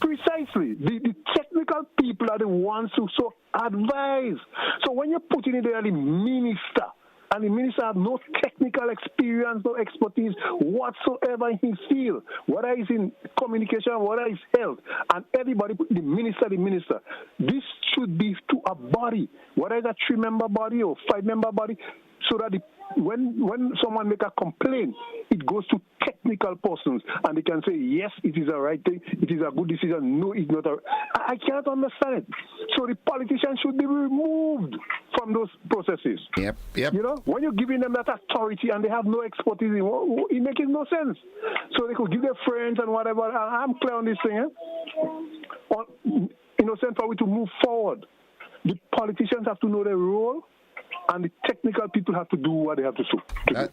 Precisely. The technical people are the ones who advise. So when you're putting in there the minister, and the minister has no technical experience, no expertise whatsoever in his field, whether it's in communication, whether it's health, and everybody, the minister. This should be to a body, whether it's a 3-member body or 5-member body, so that when someone make a complaint, it goes to technical persons, and they can say, yes, it is a right thing, it is a good decision, no, it's not. I can't understand it. So the politicians should be removed from those processes. Yep. You know, when you're giving them that authority and they have no expertise, it makes no sense. So they could give their friends and whatever. I'm clear on this thing. In a sense, for we to move forward, the politicians have to know their role, and the technical people have to do what they have to do.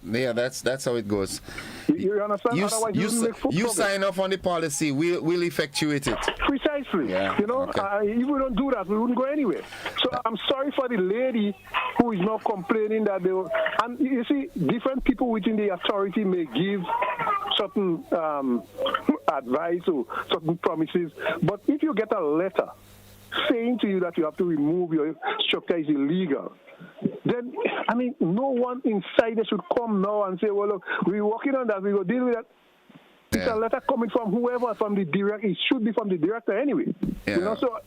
That's how it goes. You understand? You sign off on the policy, we'll effectuate it. Precisely. Yeah. You know, if we don't do that, we wouldn't go anywhere. So I'm sorry for the lady who is not complaining that they were. And you see, different people within the authority may give certain advice or certain promises, but if you get a letter saying to you that you have to remove your structure is illegal, then, I mean, no one inside there should come now and say, well, look, we're working on that, we will deal with that. Yeah. It's a letter coming from whoever, from the director. It should be from the director anyway. Yeah. You know, so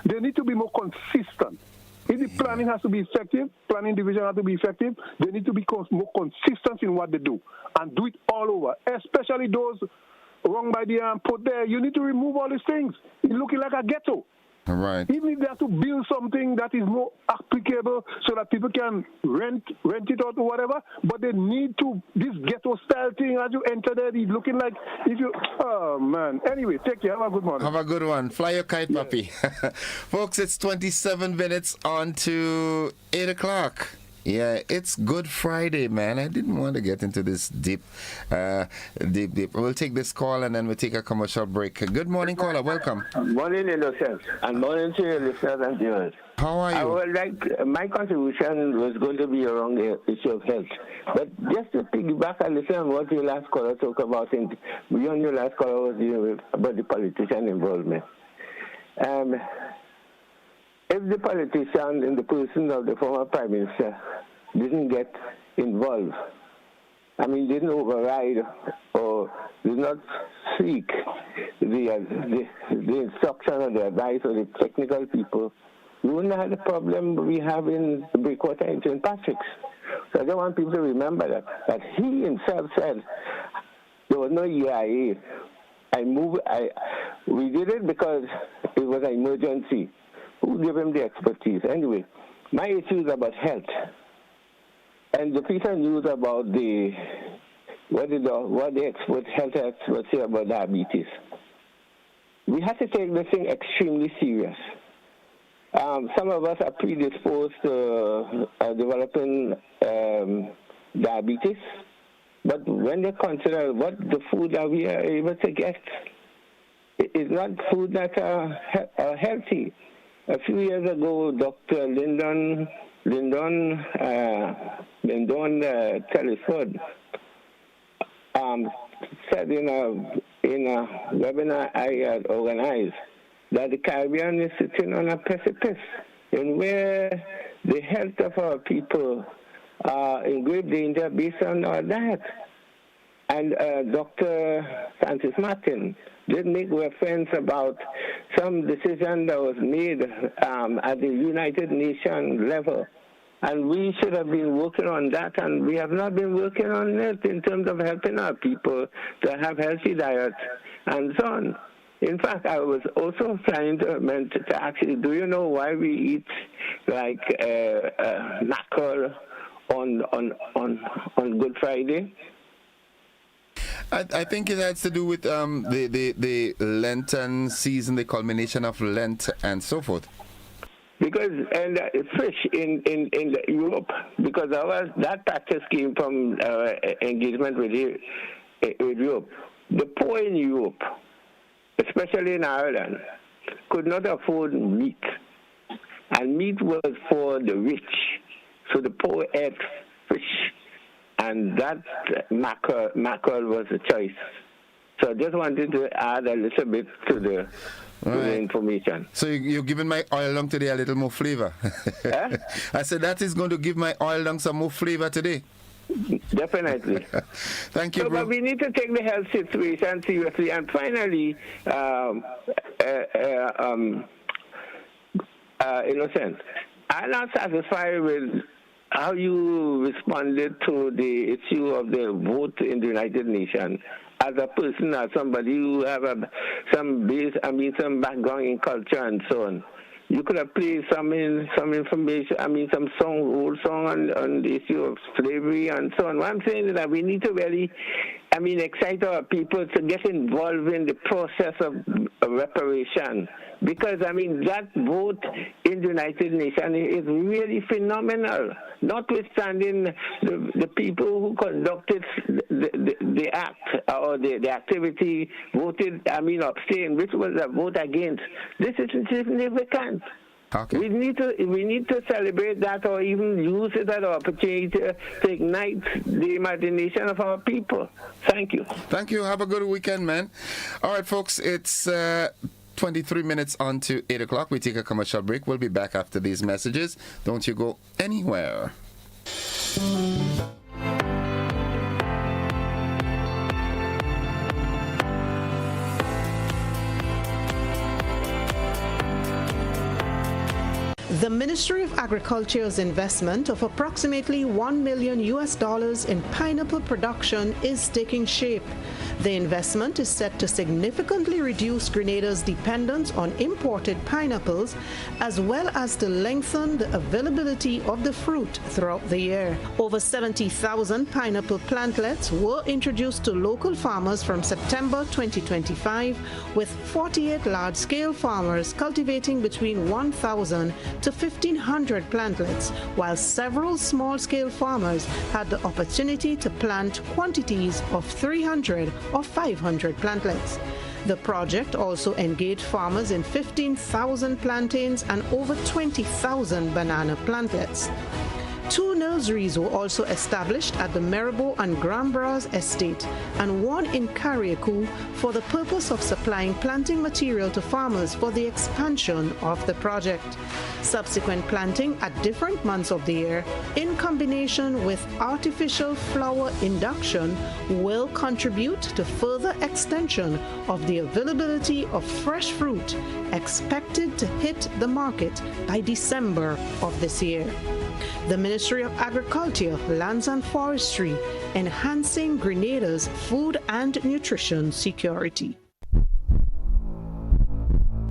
they need to be more consistent. If the planning has to be effective, planning division has to be effective, they need to be more consistent in what they do and do it all over, especially those wrong by the put there. You need to remove all these things. It's looking like a ghetto. All right. Even if they have to build something that is more applicable so that people can rent it out or whatever, but they need to, this ghetto style thing, as you enter there, it's looking like if you, oh man. Anyway, take care. Have a good morning. Have a good one. Fly your kite, puppy. Folks, it's 27 minutes on to 8 o'clock. Yeah, it's Good Friday, man. I didn't want to get into this deep. We'll take this call and then we'll take a commercial break. Good morning, caller. Welcome. Morning, innocent. And morning to your listeners and viewers. How are you? I would like, my contribution was going to be around the issue of health. But just to piggyback and listen on what your last caller talked about, and beyond your last caller was dealing with about the politician involvement. If the politician in the person of the former Prime Minister didn't get involved, didn't override or did not seek the instruction or the advice of the technical people, we wouldn't have the problem we have in the Breakwater in St. Patrick's. So I don't want people to remember that he himself said there was no EIA. We did it because it was an emergency. Who gave him the expertise? Anyway, my issue is about health. And the piece of news about what the health experts say about diabetes. We have to take this thing extremely serious. Some of us are predisposed to developing diabetes, but when they consider what the food that we are able to get, it is not food that are healthy. A few years ago, Dr. Lyndon Telesford said in a webinar I had organized that the Caribbean is sitting on a precipice in where the health of our people are in great danger based on our diet. And Dr. Francis Martin did make reference about some decision that was made at the United Nations level. And we should have been working on that, and we have not been working on it in terms of helping our people to have healthy diets and so on. In fact, I was also trying to ask you, do you know why we eat like mackerel on Good Friday? I think it has to do with the Lenten season, the culmination of Lent and so forth. Because fish in Europe, because that practice came from engagement with Europe. The poor in Europe, especially in Ireland, could not afford meat, and meat was for the rich. So the poor ate fish. And that mackerel was a choice. So I just wanted to add a little bit to the information. So you're giving my oil lung today a little more flavor. I said that is going to give my oil lung some more flavor today. Definitely. Thank you, bro. But we need to take the health situation seriously. And finally, Innocent, I'm not satisfied with how you responded to the issue of the vote in the United Nations as a person, as somebody who have some background in culture and so on. You could have played some information, some old song on the issue of slavery and so on. What I'm saying is that we need to really, excite our people to get involved in the process of reparation. Because, that vote in the United Nations is really phenomenal. Notwithstanding the people who conducted the act or the activity voted, abstained, which was a vote against. This is significant. Okay. We need to celebrate that, or even use it as an opportunity to ignite the imagination of our people. Thank you. Thank you. Have a good weekend, man. All right, folks, it's 23 minutes on to 8 o'clock. We take a commercial break. We'll be back after these messages. Don't you go anywhere. The Ministry of Agriculture's investment of approximately $1 million in pineapple production is taking shape. The investment is set to significantly reduce Grenada's dependence on imported pineapples, as well as to lengthen the availability of the fruit throughout the year. Over 70,000 pineapple plantlets were introduced to local farmers from September 2025, with 48 large-scale farmers cultivating between 1,000 to 1,500 plantlets, while several small-scale farmers had the opportunity to plant quantities of 300 or 500 plantlets. The project also engaged farmers in 15,000 plantains and over 20,000 banana plantlets. 2 nurseries were also established at the Maribor and Grambras estate and 1 in Carriacou for the purpose of supplying planting material to farmers for the expansion of the project. Subsequent planting at different months of the year, in combination with artificial flower induction, will contribute to further extension of the availability of fresh fruit expected to hit the market by December of this year. The Ministry of Agriculture, Lands and Forestry, enhancing Grenada's food and nutrition security.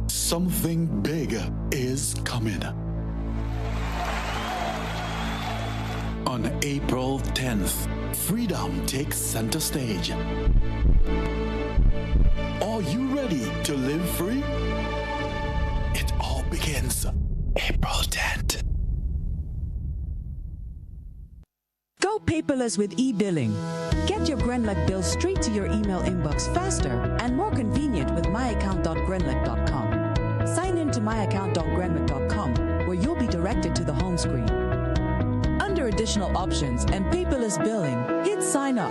Something big is coming. On April 10th, freedom takes center stage. Are you ready to live free? It all begins April 10th. Go paperless with e-billing. Get your Grenlec bill straight to your email inbox faster and more convenient with myaccount.grenlec.com. Sign in to myaccount.grenlec.com, where you'll be directed to the home screen. Under additional options and paperless billing, hit sign up.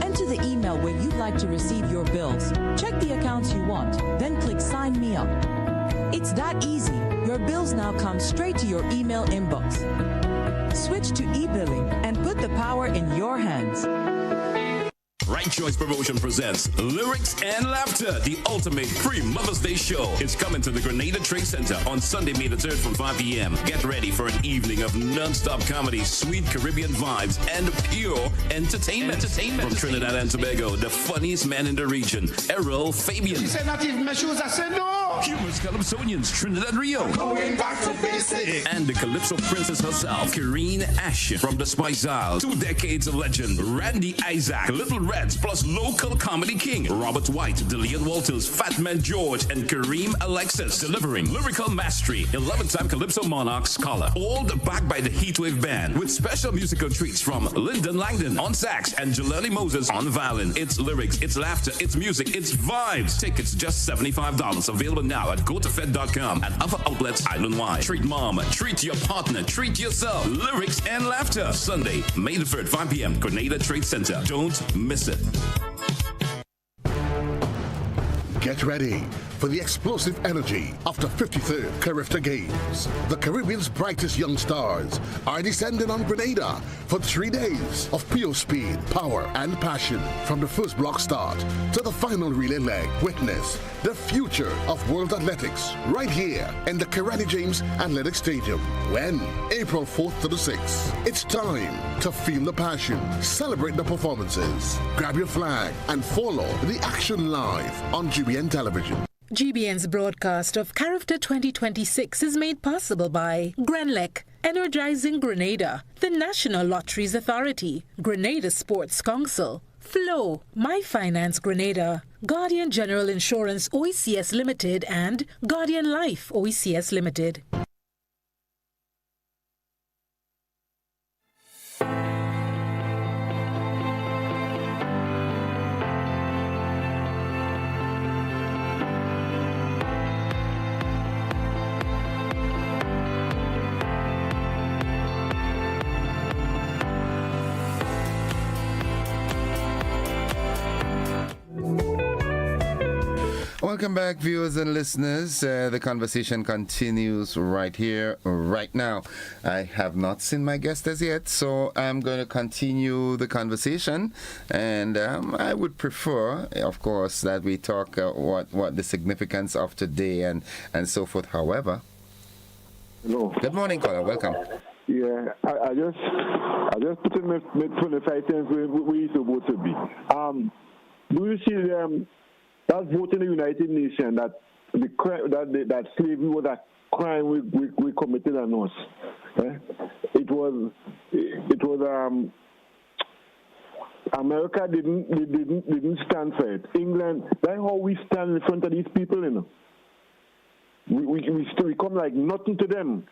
Enter the email where you'd like to receive your bills. Check the accounts you want, then click sign me up. It's that easy. Your bills now come straight to your email inbox. Switch to e-billing and put the power in your hands. Right Choice Promotion presents Lyrics and Laughter, the ultimate pre-Mother's Day show. It's coming to the Grenada Trade Center on Sunday, May the 3rd from 5 p.m. Get ready for an evening of non-stop comedy, sweet Caribbean vibes, and pure entertainment. From Trinidad and Tobago, the funniest man in the region, Errol Fabian. She said not even my shoes, I said no. Humorous Calypsonians, Trinidad Rio. Going back to basics. And the Calypso princess herself, Kareen Ashe from the Spice Isle. 2 decades of legend, Randy Isaac, Little Reds, plus local comedy king, Robert White, Dillian Walters, Fat Man George, and Kareem Alexis, delivering lyrical mastery, 11-time Calypso Monarch scholar, all backed by the Heatwave Band, with special musical treats from Lyndon Langdon on sax and Jelani Moses on violin. It's lyrics, it's laughter, it's music, it's vibes. Tickets just $75. Available now at gotofed.com and other outlets island-wide. Treat mom, treat your partner, treat yourself. Lyrics and laughter. Sunday, May the 3rd, 5 p.m. Grenada Trade Center. Don't miss it. Get ready for the explosive energy of the 53rd Carifta Games. The Caribbean's brightest young stars are descending on Grenada for 3 days of pure speed, power, and passion. From the first block start to the final relay leg, witness the future of world athletics right here in the Karani James Athletic Stadium. When? April 4th to the 6th. It's time to feel the passion, celebrate the performances, grab your flag, and follow the action live on GBN Television. GBN's broadcast of Carifta 2026 is made possible by Grenlec, energizing Grenada, the National Lotteries Authority, Grenada Sports Council, Flow, My Finance Grenada, Guardian General Insurance OECS Limited, and Guardian Life OECS Limited. Welcome back, viewers and listeners. The conversation continues right here, right now. I have not seen my guest as yet, so I'm going to continue the conversation. And I would prefer, of course, that we talk what the significance of today and so forth. However, No. Good morning, caller. Welcome. Yeah, I just put in my 25 cents where we supposed to be. Do you see that vote in the United Nations that that slavery was a crime we committed on us? Eh? It was America didn't stand for it. England, that's how we stand in front of these people, you know. We come like nothing to them,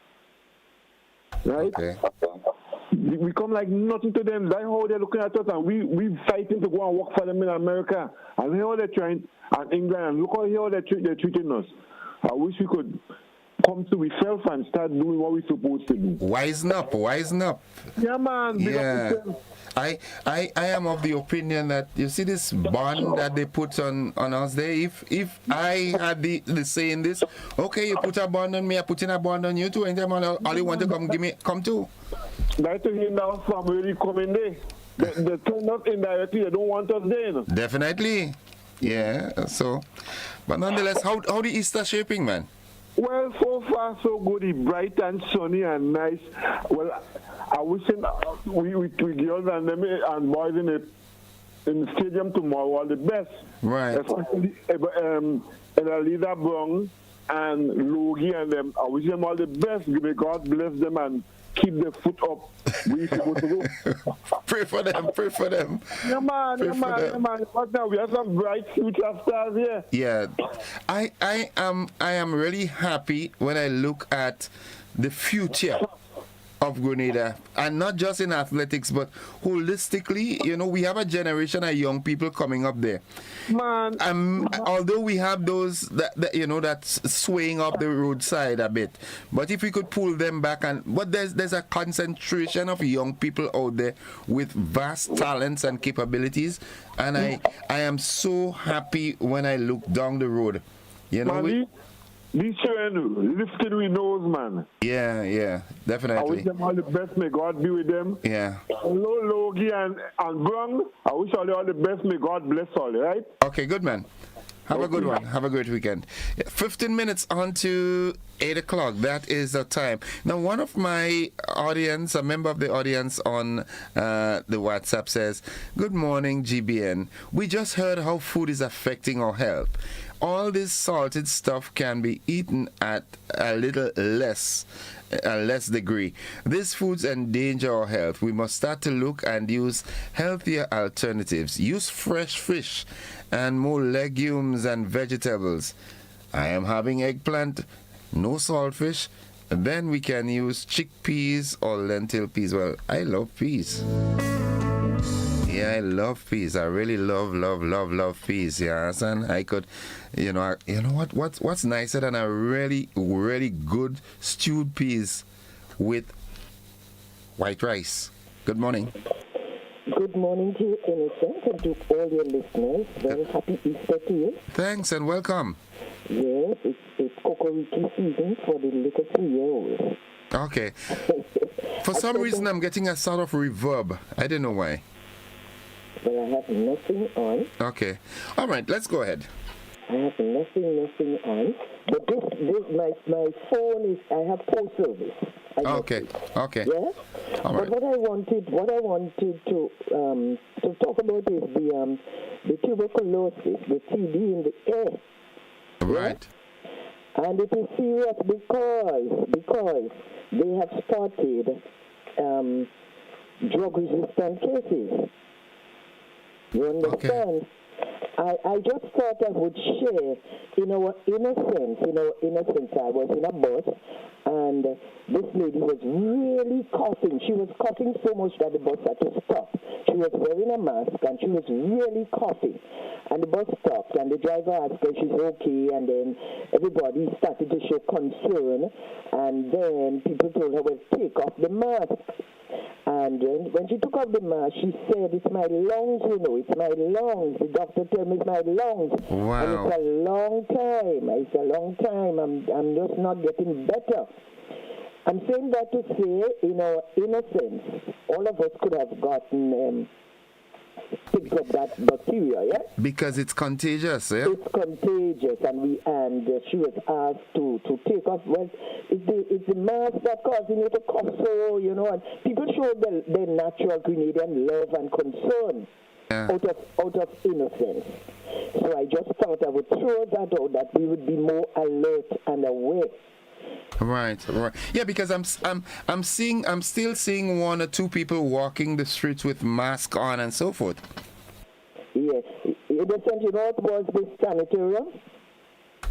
right? Okay. We come like nothing to them. That's how they're looking at us, and we fighting to go and work for them in America. And here they're trying, and England, and look how they're treating us. I wish we could come to ourselves and start doing what we're supposed to do. Wisen up. Yeah, man. Yeah. I am of the opinion that, you see this bond that they put on us there, if I had the say in this, okay, you put a bond on me, I put in a bond on you too, and then all you want to come too. That's to him now from really coming there. They turn up indirectly, they don't want us there. You know? Definitely. Yeah, so, but nonetheless, how the Easter shaping, man? Well, so far so good. It's bright and sunny and nice. Well, I wish we girls and them and boys in the stadium tomorrow all the best. Right. Especially Elida Brown and Logie and them. I wish them all the best. May God bless them and keep their foot up. We supposed to go. Pray for them. Yeah, man. But now we have some bright future stars here. Yeah, I am really happy when I look at the future of Grenada, and not just in athletics, but holistically. You know, we have a generation of young people coming up there. Man, although we have those that's swaying up the roadside a bit, but if we could pull them back, but there's a concentration of young people out there with vast talents and capabilities, and I am so happy when I look down the road. You know. These children lifted with nose, man. Yeah, definitely. I wish them all the best. May God be with them. Yeah. Hello, Logie and Brown. I wish all the best. May God bless all, right? Okay, good, man. Have a good one. Have a great weekend. 15 minutes on to 8 o'clock. That is the time. Now, one of my audience, a member of the audience on the WhatsApp says, "Good morning, GBN. We just heard how food is affecting our health. All this salted stuff can be eaten at a less degree. These foods endanger our health. We must start to look and use healthier alternatives. Use fresh fish and more legumes and vegetables. I am having eggplant, no saltfish. Then we can use chickpeas or lentil peas." Well, I love peas. Yeah, I love peas. I really love peas. Yeah, and I could, what's nicer than a really good stewed peas with white rice. Good morning. Good morning to you, Innocent, and to all your listeners. Very happy Easter to you. Thanks and welcome. Yes, it's Kokoriki season for the little 3-year-olds. Okay. For some reason, I'm getting a sort of reverb. I don't know why. But I have nothing on. Okay. All right, let's go ahead. I have nothing on. But my phone is, I have post service. Okay. Yeah? All but right. what I wanted to talk about is the tuberculosis, the TB in the air. Right. Yeah? And it is serious because they have spotted drug-resistant cases. You understand? Okay. I just thought I would share in our innocence. I was in a bus and this lady was really coughing. She was coughing so much that the bus had to stop. She was wearing a mask and she was really coughing. And the bus stopped and the driver asked her if she's okay, and then everybody started to show concern, and then people told her, well, take off the mask. And when she took off the mask, she said, "It's my lungs, it's my lungs. The doctor told me it's my lungs." Wow. And it's a long time. I'm just not getting better. I'm saying that to say, in our innocence, all of us could have gotten pick up that bacteria, yeah? Because it's contagious, yeah? It's contagious, and she was asked to take off. Well, it's the mask that causing you to cough, so, you know, and people show their natural Grenadian love and concern out of innocence. So I just thought I would throw that out, that we would be more alert and aware. Right. Yeah, because I'm still seeing one or two people walking the streets with masks on and so forth. Yes. You know what was the sanitarium?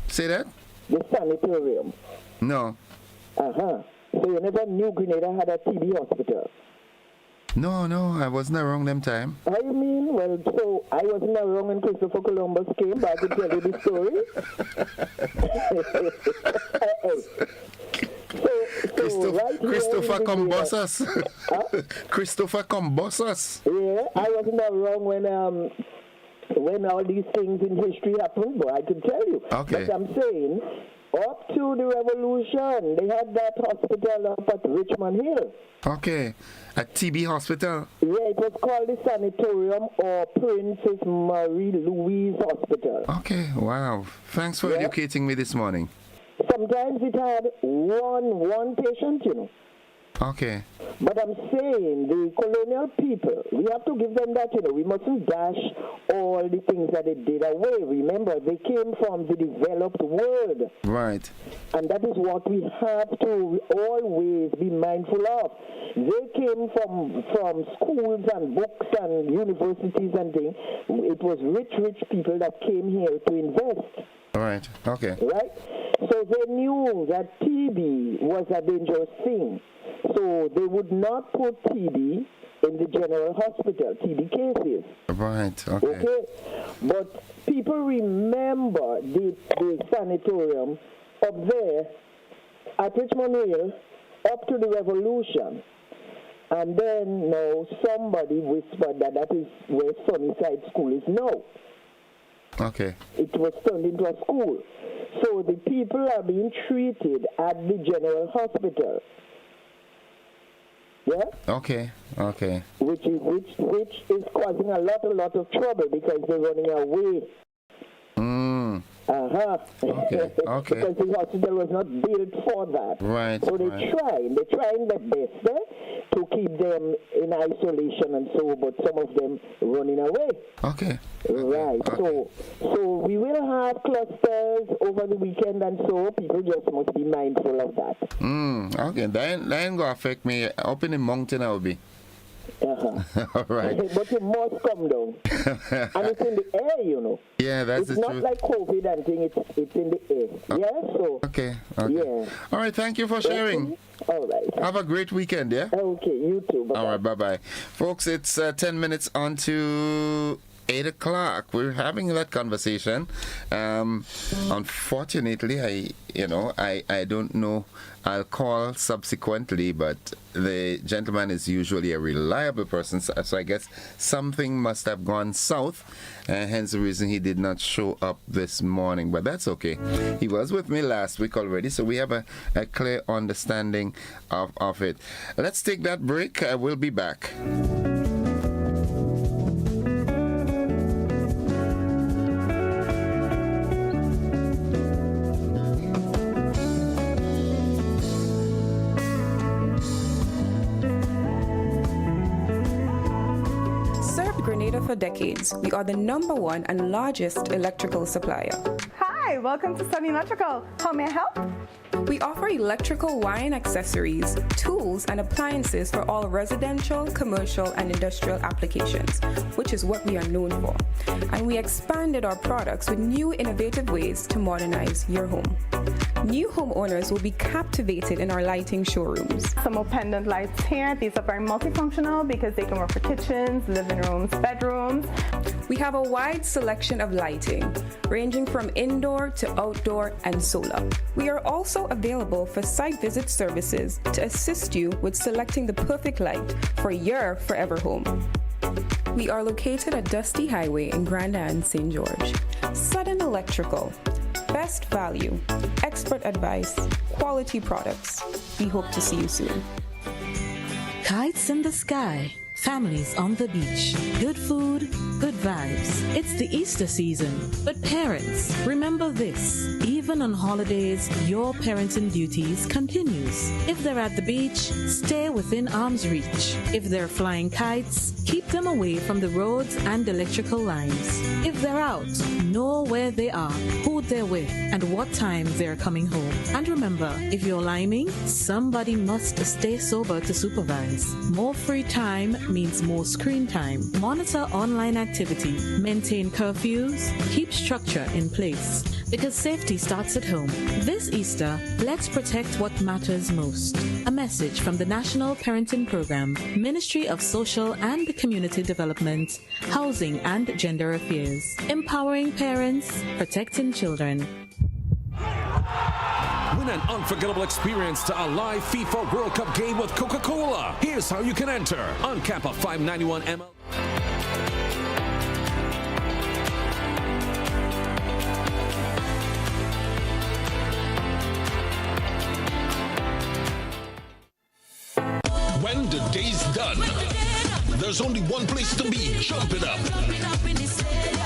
Say that? The sanitarium. No. So you never knew Grenada had a TB hospital? No, I wasn't around them time. How you mean? Well, so I wasn't around when Christopher Columbus came, but I could tell you the story. Christopher Combussus. Christopher Combussus. Yeah, I wasn't around when all these things in history happened, but I can tell you. Okay. But I'm saying, up to the revolution, they had that hospital up at Richmond Hill. Okay. A TB hospital? Yeah, it was called the Sanatorium or Princess Marie Louise Hospital. Okay, wow. Thanks for educating me this morning. Sometimes it had one patient, you know. Okay. But I'm saying the colonial people, we have to give them that, you know. We mustn't dash all the things that they did away. Remember, they came from the developed world. Right. And that is what we have to always be mindful of. They came from schools and books and universities and things. It was rich people that came here to invest. Right. Okay. Right? So they knew that TB was a dangerous thing. So they would not put TB in the general hospital, TB cases. Right, okay. But people remember the sanatorium up there at Richmond Hill up to the revolution. And then now somebody whispered that is where Sunnyside School is now. Okay. It was turned into a school. So the people are being treated at the general hospital. Yeah? Okay. Which is causing a lot of trouble because they're running away. Okay. Because the hospital was not built for that. Right. So they're trying their best to keep them in isolation and so, but some of them running away. Okay. Right. Okay. So we will have clusters over the weekend and so people just must be mindful of that. Okay. That ain't gonna affect me. Up in the mountain I'll be. All right. But it must come down. And it's in the air, you know. Yeah, that's the truth. It's not like COVID and thing, it's in the air. Yeah, so. Okay. Yeah. All right, thank you for sharing. All right. Have a great weekend, yeah? Okay, you too. Bye-bye. All right, bye-bye. Folks, it's 10 minutes on to 8 o'clock. We're having that conversation. Unfortunately, I don't know. I'll call subsequently, but the gentleman is usually a reliable person, so I guess something must have gone south, hence the reason he did not show up this morning, but that's okay. He was with me last week already, so we have a clear understanding of it. Let's take that break. We'll be back. For decades, we are the #1 and largest electrical supplier. Hi, welcome to Sunny Electrical. How may I help? We offer electrical wiring accessories, tools, and appliances for all residential, commercial, and industrial applications, which is what we are known for. And we expanded our products with new innovative ways to modernize your home. New homeowners will be captivated in our lighting showrooms. Some more pendant lights here. These are very multifunctional because they can work for kitchens, living rooms, bedrooms. We have a wide selection of lighting, ranging from indoor to outdoor and solar. We are also available for site visit services to assist you with selecting the perfect light for your forever home. We are located at Dusty Highway in Grenada and St. George. Sudden Electrical. Best value, expert advice, quality products. We hope to see you soon. Kites in the sky, families on the beach. Good food, good vibes. It's the Easter season. But parents, remember this. Even on holidays, your parenting duties continues. If they're at the beach, stay within arm's reach. If they're flying kites, keep them away from the roads and electrical lines. If they're out, know where they are, who they're with, and what time they're coming home. And remember, if you're liming, somebody must stay sober to supervise. More free time means more screen time. Monitor online activity, maintain curfews, keep structure in place. Because safety starts at home. This Easter, let's protect what matters most. A message from the National Parenting Program, Ministry of Social and Community Development, Housing and Gender Affairs. Empowering parents, protecting children. Win an unforgettable experience to a live FIFA World Cup game with Coca-Cola. Here's how you can enter. Uncap a 591 ml. When the day's done, there's only one place to be. Jump it up.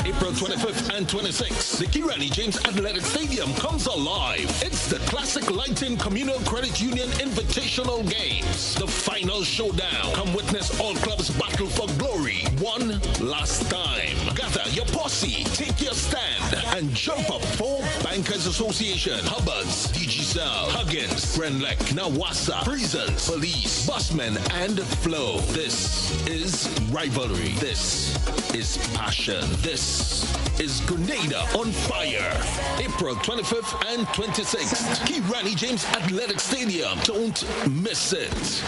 April 25th and 26th, the Kirani James Athletic Stadium comes alive. It's the Classic Lighting Communal Credit Union Invitational Games, the final showdown. Come witness all clubs battle for glory one last time. Gather your posse, take your stand, and jump up for Bankers Association, Hubbards, DigiCell, Huggins, Grenlec, Nawasa, Prisons, Police, Busmen, and Flow. This is rivalry. This is passion. This is Grenada on fire. April 25th and 26th. Kirani James Athletic Stadium. Don't miss it.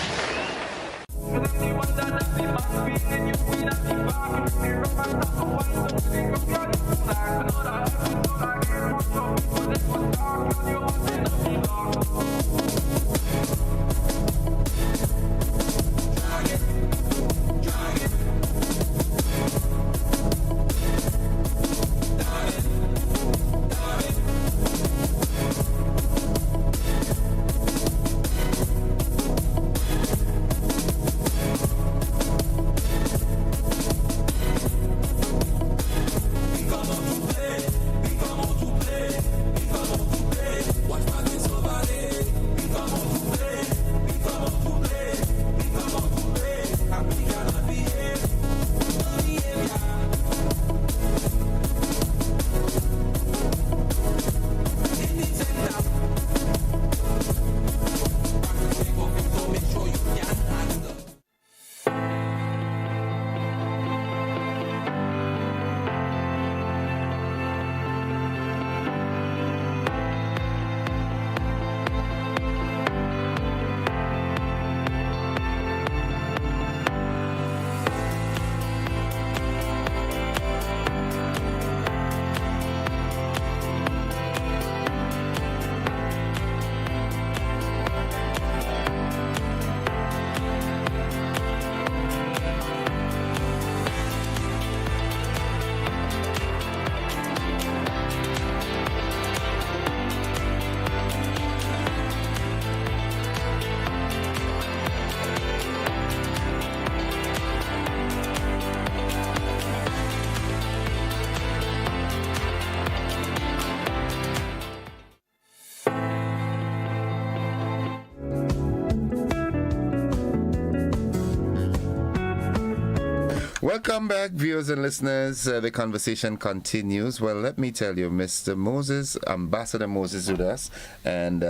Welcome back, viewers and listeners. The conversation continues. Well, let me tell you, Mr. Moses, Ambassador Moses with us, and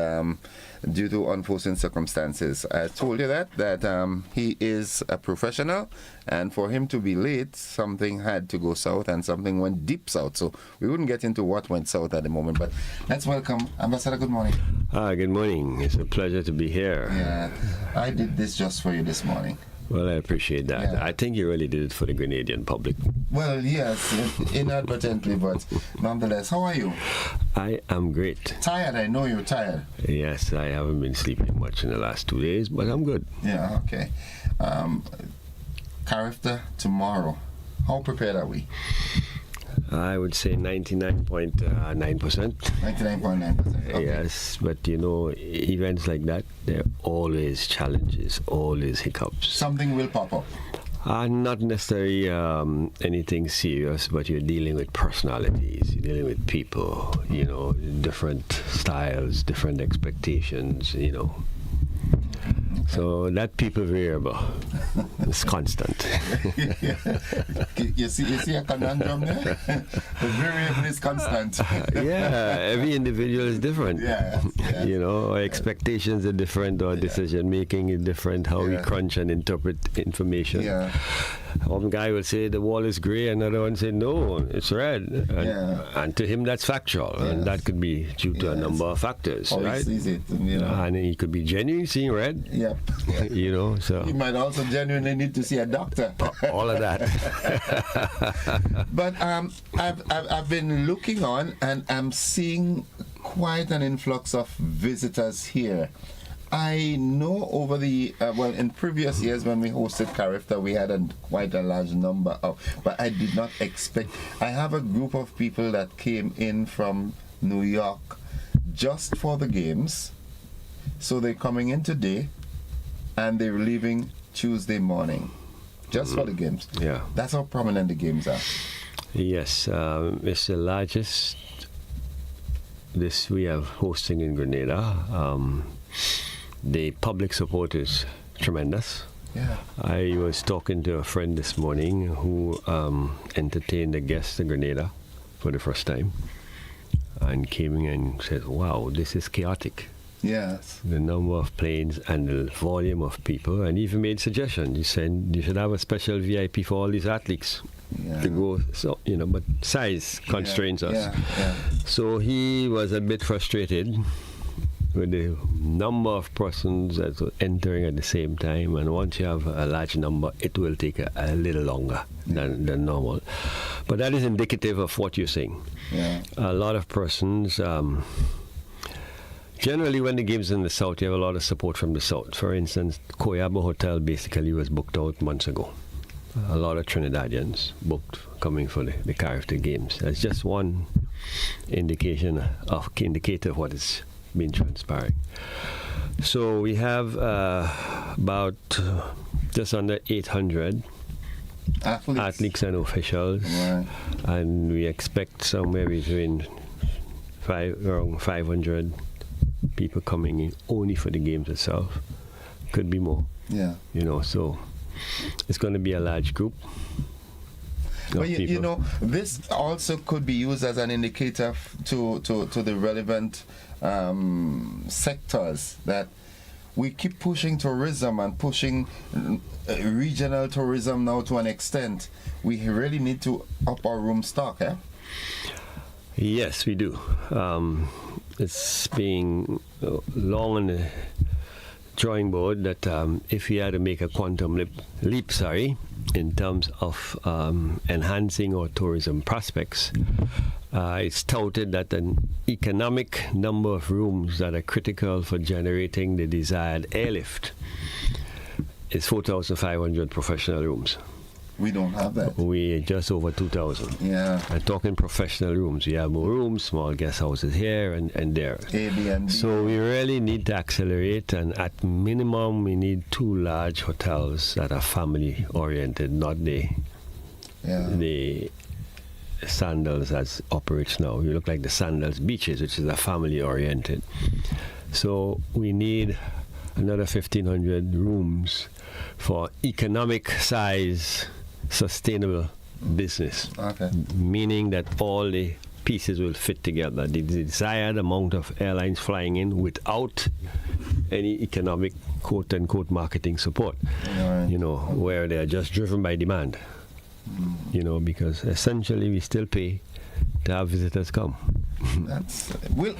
due to unforeseen circumstances, I told you that he is a professional, and for him to be late, something had to go south, and something went deep south. So we wouldn't get into what went south at the moment, but let's welcome Ambassador. Good morning. Good morning. It's a pleasure to be here. Yeah, I did this just for you this morning. Well, I appreciate that. Yeah. I think you really did it for the Grenadian public. Well, yes, inadvertently, but nonetheless, how are you? I am great. Tired, I know you're tired. Yes, I haven't been sleeping much in the last 2 days, but I'm good. Yeah, okay. Character tomorrow. How prepared are we? I would say 99.9%. 99.9%. Okay. Yes, but you know, events like that, there are always challenges, always hiccups. Something will pop up. Not necessarily anything serious, but you're dealing with personalities, you're dealing with people, different styles, different expectations, So that people variable is constant. You see a conundrum there? The variable is constant. Every individual is different. Our expectations are different, our decision making is different, how we crunch and interpret information. One guy will say the wall is grey, another one say no, it's red. And to him that's factual, and that could be due to a number of factors, right? He sees it, and he could be genuinely seeing red. So he might also genuinely need to see a doctor. All of that. But I've been looking on, and I'm seeing quite an influx of visitors here. I know over the in previous years when we hosted Carifta, we had quite a large number of, but I did not expect. I have a group of people that came in from New York just for the games, so they're coming in today, and they're leaving Tuesday morning, just for the games. That's how prominent the games are. Yes, it's the largest. This we have hosting in Grenada. The public support is tremendous. I was talking to a friend this morning who entertained a guest in Grenada for the first time and came in and said, wow, this is chaotic. Yes. The number of planes and the volume of people, and even made suggestions. He said you should have a special VIP for all these athletes to go, but size constrains us. So he was a bit frustrated with the number of persons that were entering at the same time, and once you have a large number, it will take a little longer than normal. But that is indicative of what you're saying. A lot of persons, generally when the game's in the south, you have a lot of support from the south. For instance, Koyaba Hotel basically was booked out months ago. A lot of Trinidadians booked coming for the Carifta games. That's just one indicator of what is been transpiring. So we have about just under 800 athletes and officials, and we expect somewhere between around 500 people coming in only for the games itself. Could be more. So it's going to be a large group. But this also could be used as an indicator to the relevant sectors that we keep pushing tourism and pushing regional tourism now to an extent. We really need to up our room stock, Yes, we do. It's being long on the drawing board that if we had to make a quantum leap, in terms of enhancing our tourism prospects, it's touted that an economic number of rooms that are critical for generating the desired airlift is 4,500 professional rooms. We don't have that. We just over 2,000. I'm talking professional rooms. We have more rooms, small guest houses here and there. Airbnb. So we really need to accelerate, and at minimum we need 2 large hotels that are family oriented, not the Sandals as operates now. You look like the Sandals Beaches, which is a family oriented. So we need another 1,500 rooms for economic size sustainable business, meaning that all the pieces will fit together. The desired amount of airlines flying in without any economic quote-unquote marketing support, where they are just driven by demand, because essentially we still pay to have visitors come. We'll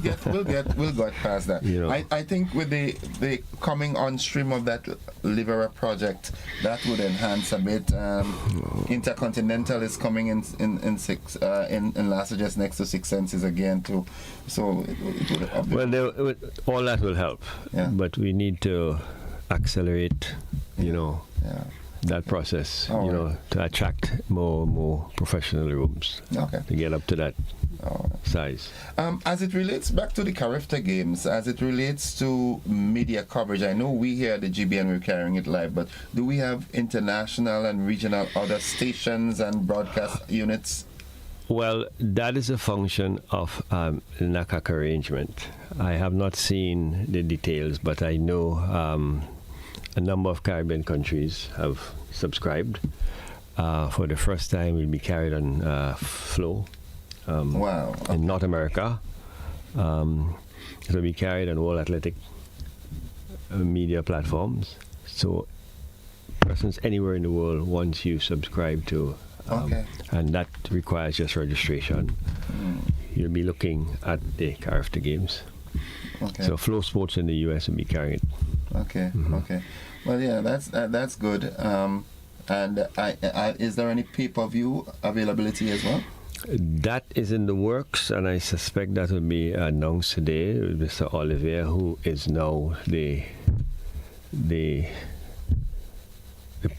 get past that. I think with the coming on stream of that Livera project, that would enhance a bit. Intercontinental is coming in Las Vegas next to Six Senses again too. So all that will help. But we need to accelerate. that process, All right. to attract more professional rooms. Okay. To get up to that size. As it relates back to the Carifta Games, as it relates to media coverage, I know we here at the GBN we're carrying it live, but do we have international and regional other stations and broadcast units? Well, that is a function of the NACAC arrangement. I have not seen the details, but I know a number of Caribbean countries have subscribed. For the first time, we'll be carried on Flow. Wow. In North America. So we carried on all athletic media platforms. So persons anywhere in the world, once you subscribe to, and that requires just registration, you'll be looking at the Carifta Games. Okay. So Flow Sports in the US will be carrying it. Okay. Okay. Well, yeah, that's good. And is there any pay-per-view availability as well? That is in the works, and I suspect that will be announced today. Mr. Olivier, who is now the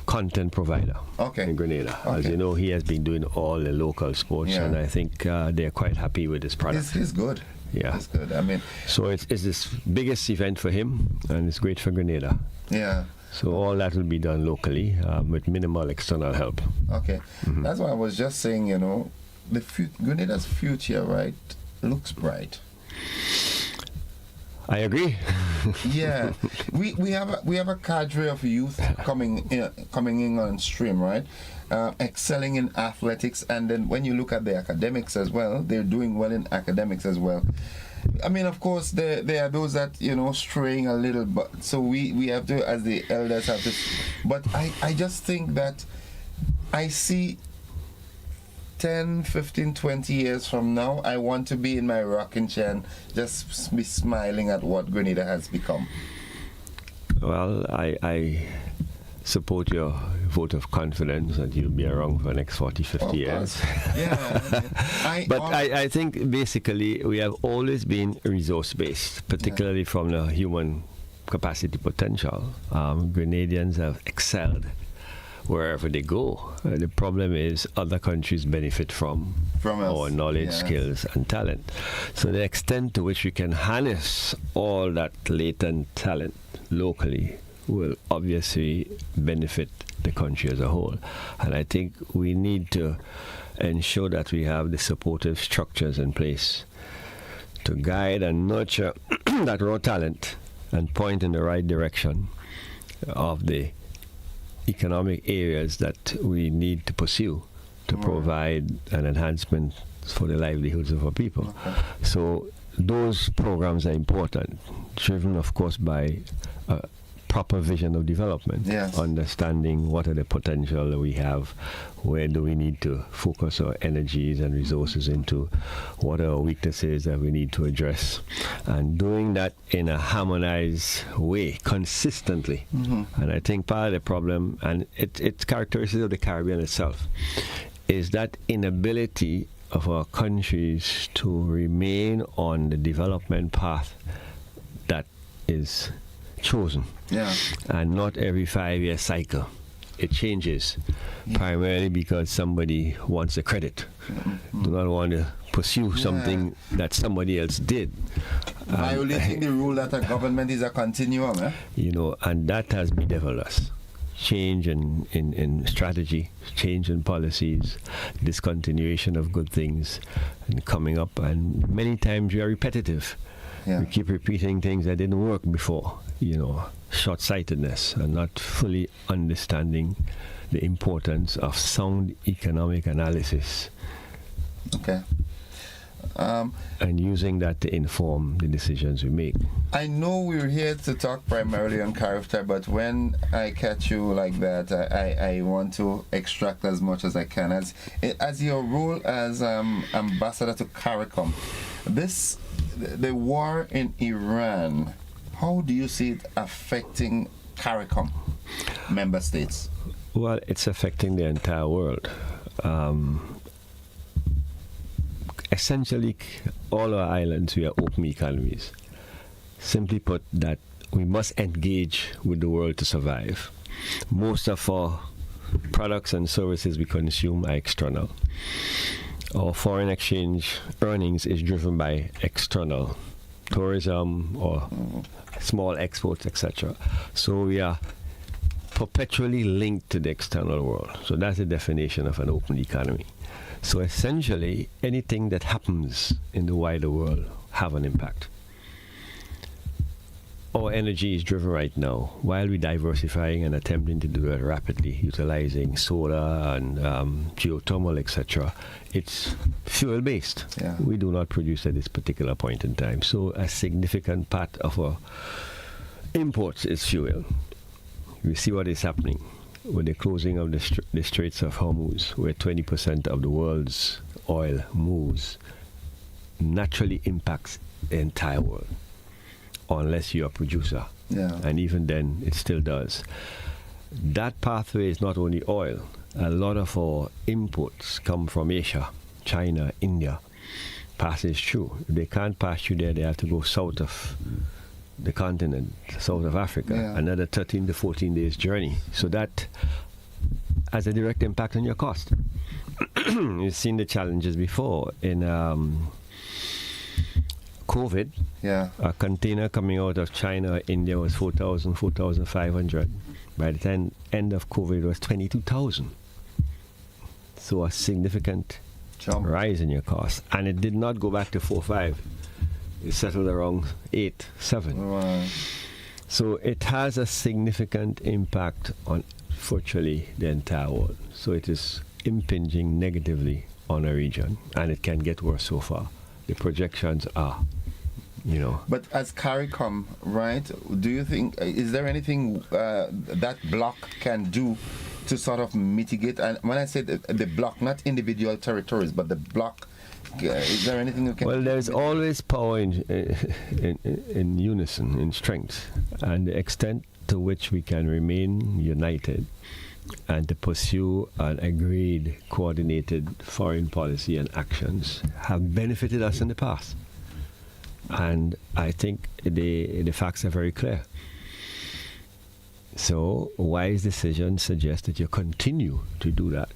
content provider in Grenada. As you know, he has been doing all the local sports, and I think they're quite happy with his product. He's good. Yeah, it's good. I mean, so it's this biggest event for him, and it's great for Grenada. Yeah. So all that will be done locally with minimal external help. Okay, that's why I was just saying, Grenada's future, right, looks bright. I agree. Yeah, we have a cadre of youth coming in on stream, right? Excelling in athletics, and then when you look at the academics as well, they're doing well in academics as well. I mean, of course, there are those that straying a little, but so we have to, as the elders, have to. But I just think that I see 10, 15, 20 years from now, I want to be in my rocking chair and just be smiling at what Grenada has become. Well, I support your vote of confidence that you'll be around for the next 40, 50 years. Yeah. I think basically we have always been resource-based, particularly from the human capacity potential. Grenadians have excelled wherever they go. The problem is other countries benefit from our knowledge, skills, and talent. So the extent to which we can harness all that latent talent locally will obviously benefit the country as a whole. And I think we need to ensure that we have the supportive structures in place to guide and nurture that raw talent and point in the right direction of the economic areas that we need to pursue to provide an enhancement for the livelihoods of our people. So those programs are important, driven of course by proper vision of development, understanding what are the potential that we have, where do we need to focus our energies and resources into, what are our weaknesses that we need to address, and doing that in a harmonized way, consistently. And I think part of the problem, and it's characteristic of the Caribbean itself, is that inability of our countries to remain on the development path that is chosen. And not every 5-year cycle it changes, primarily because somebody wants the credit, do not want to pursue something that somebody else did. Violating the rule that a government is a continuum, and that has bedeviled us. Change in strategy, change in policies, discontinuation of good things, and coming up, and many times we are repetitive. We keep repeating things that didn't work before, short-sightedness and not fully understanding the importance of sound economic analysis. Okay. And using that to inform the decisions we make. I know we're here to talk primarily on Carifta, but when I catch you like that, I want to extract as much as I can. As your role as ambassador to CARICOM, the war in Iran, how do you see it affecting CARICOM member states? Well, it's affecting the entire world. Essentially, all our islands, we are open economies. Simply put, that we must engage with the world to survive. Most of our products and services we consume are external. Our foreign exchange earnings is driven by external tourism or small exports, etc. So we are perpetually linked to the external world. So that's the definition of an open economy. So essentially, anything that happens in the wider world have an impact. Our energy is driven right now, while we're diversifying and attempting to do it rapidly, utilizing solar and geothermal, etc. It's fuel-based. Yeah. We do not produce at this particular point in time. So a significant part of our imports is fuel. We see what is happening with the closing of the Straits of Hormuz, where 20% of the world's oil moves, naturally impacts the entire world, unless you're a producer. Yeah. And even then, it still does. That pathway is not only oil. A lot of our imports come from Asia, China, India, passes through. If they can't pass through there, they have to go south of the continent, south of Africa, another 13 to 14 days journey. So that has a direct impact on your cost. You've seen the challenges before in COVID. Yeah. A container coming out of China or India was 4,000, 4,500. By the end of COVID, it was 22,000. So a significant rise in your cost. And it did not go back to 4-5. It settled around 8-7. Right. So it has a significant impact on virtually the entire world. So it is impinging negatively on a region, and it can get worse so far. The projections are, But as CARICOM, right, do you think, is there anything that bloc can do to sort of mitigate? And when I say the bloc, not individual territories, but the bloc, is there anything you can do? Well, there's always power in unison, in strength, and the extent to which we can remain united and to pursue an agreed, coordinated foreign policy and actions have benefited us in the past. And I think the facts are very clear. So wise decisions suggest that you continue to do that.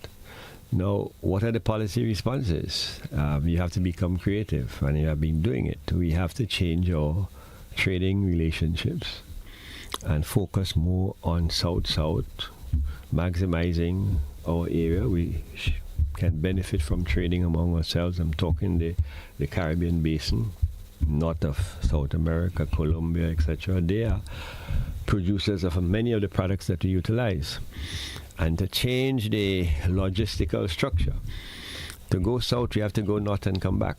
Now, what are the policy responses? You have to become creative, and you have been doing it. We have to change our trading relationships and focus more on South-South, maximizing our area. We can benefit from trading among ourselves. I'm talking the Caribbean basin, north of South America, Colombia, etc. They are producers of many of the products that we utilize. And to change the logistical structure, to go south, we have to go north and come back.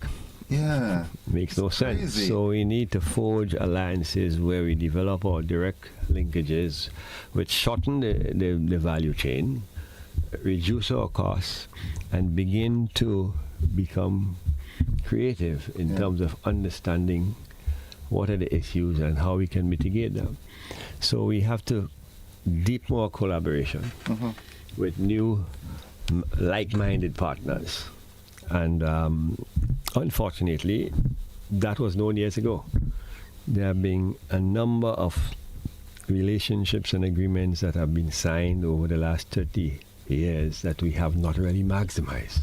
Yeah. Makes no sense. So we need to forge alliances where we develop our direct linkages, which shorten the value chain, reduce our costs, and begin to become creative in terms of understanding what are the issues and how we can mitigate them. So we have to deepen our collaboration with new like-minded partners. And unfortunately, that was known years ago. There have been a number of relationships and agreements that have been signed over the last 30 years that we have not really maximized.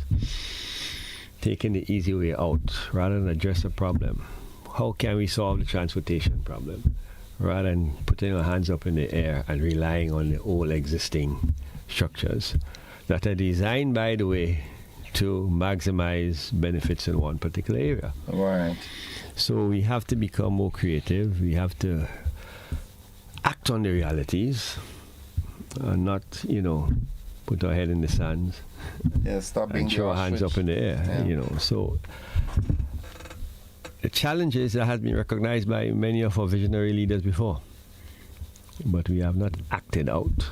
Taking the easy way out rather than address the problem. How can we solve the transportation problem? Rather than putting our hands up in the air and relying on the old existing structures that are designed, by the way, to maximize benefits in one particular area. Right. So we have to become more creative. We have to act on the realities, not, put our head in the sand. Yeah, stop being and throw our hands up in the air. So the challenge is that has been recognized by many of our visionary leaders before, but we have not acted out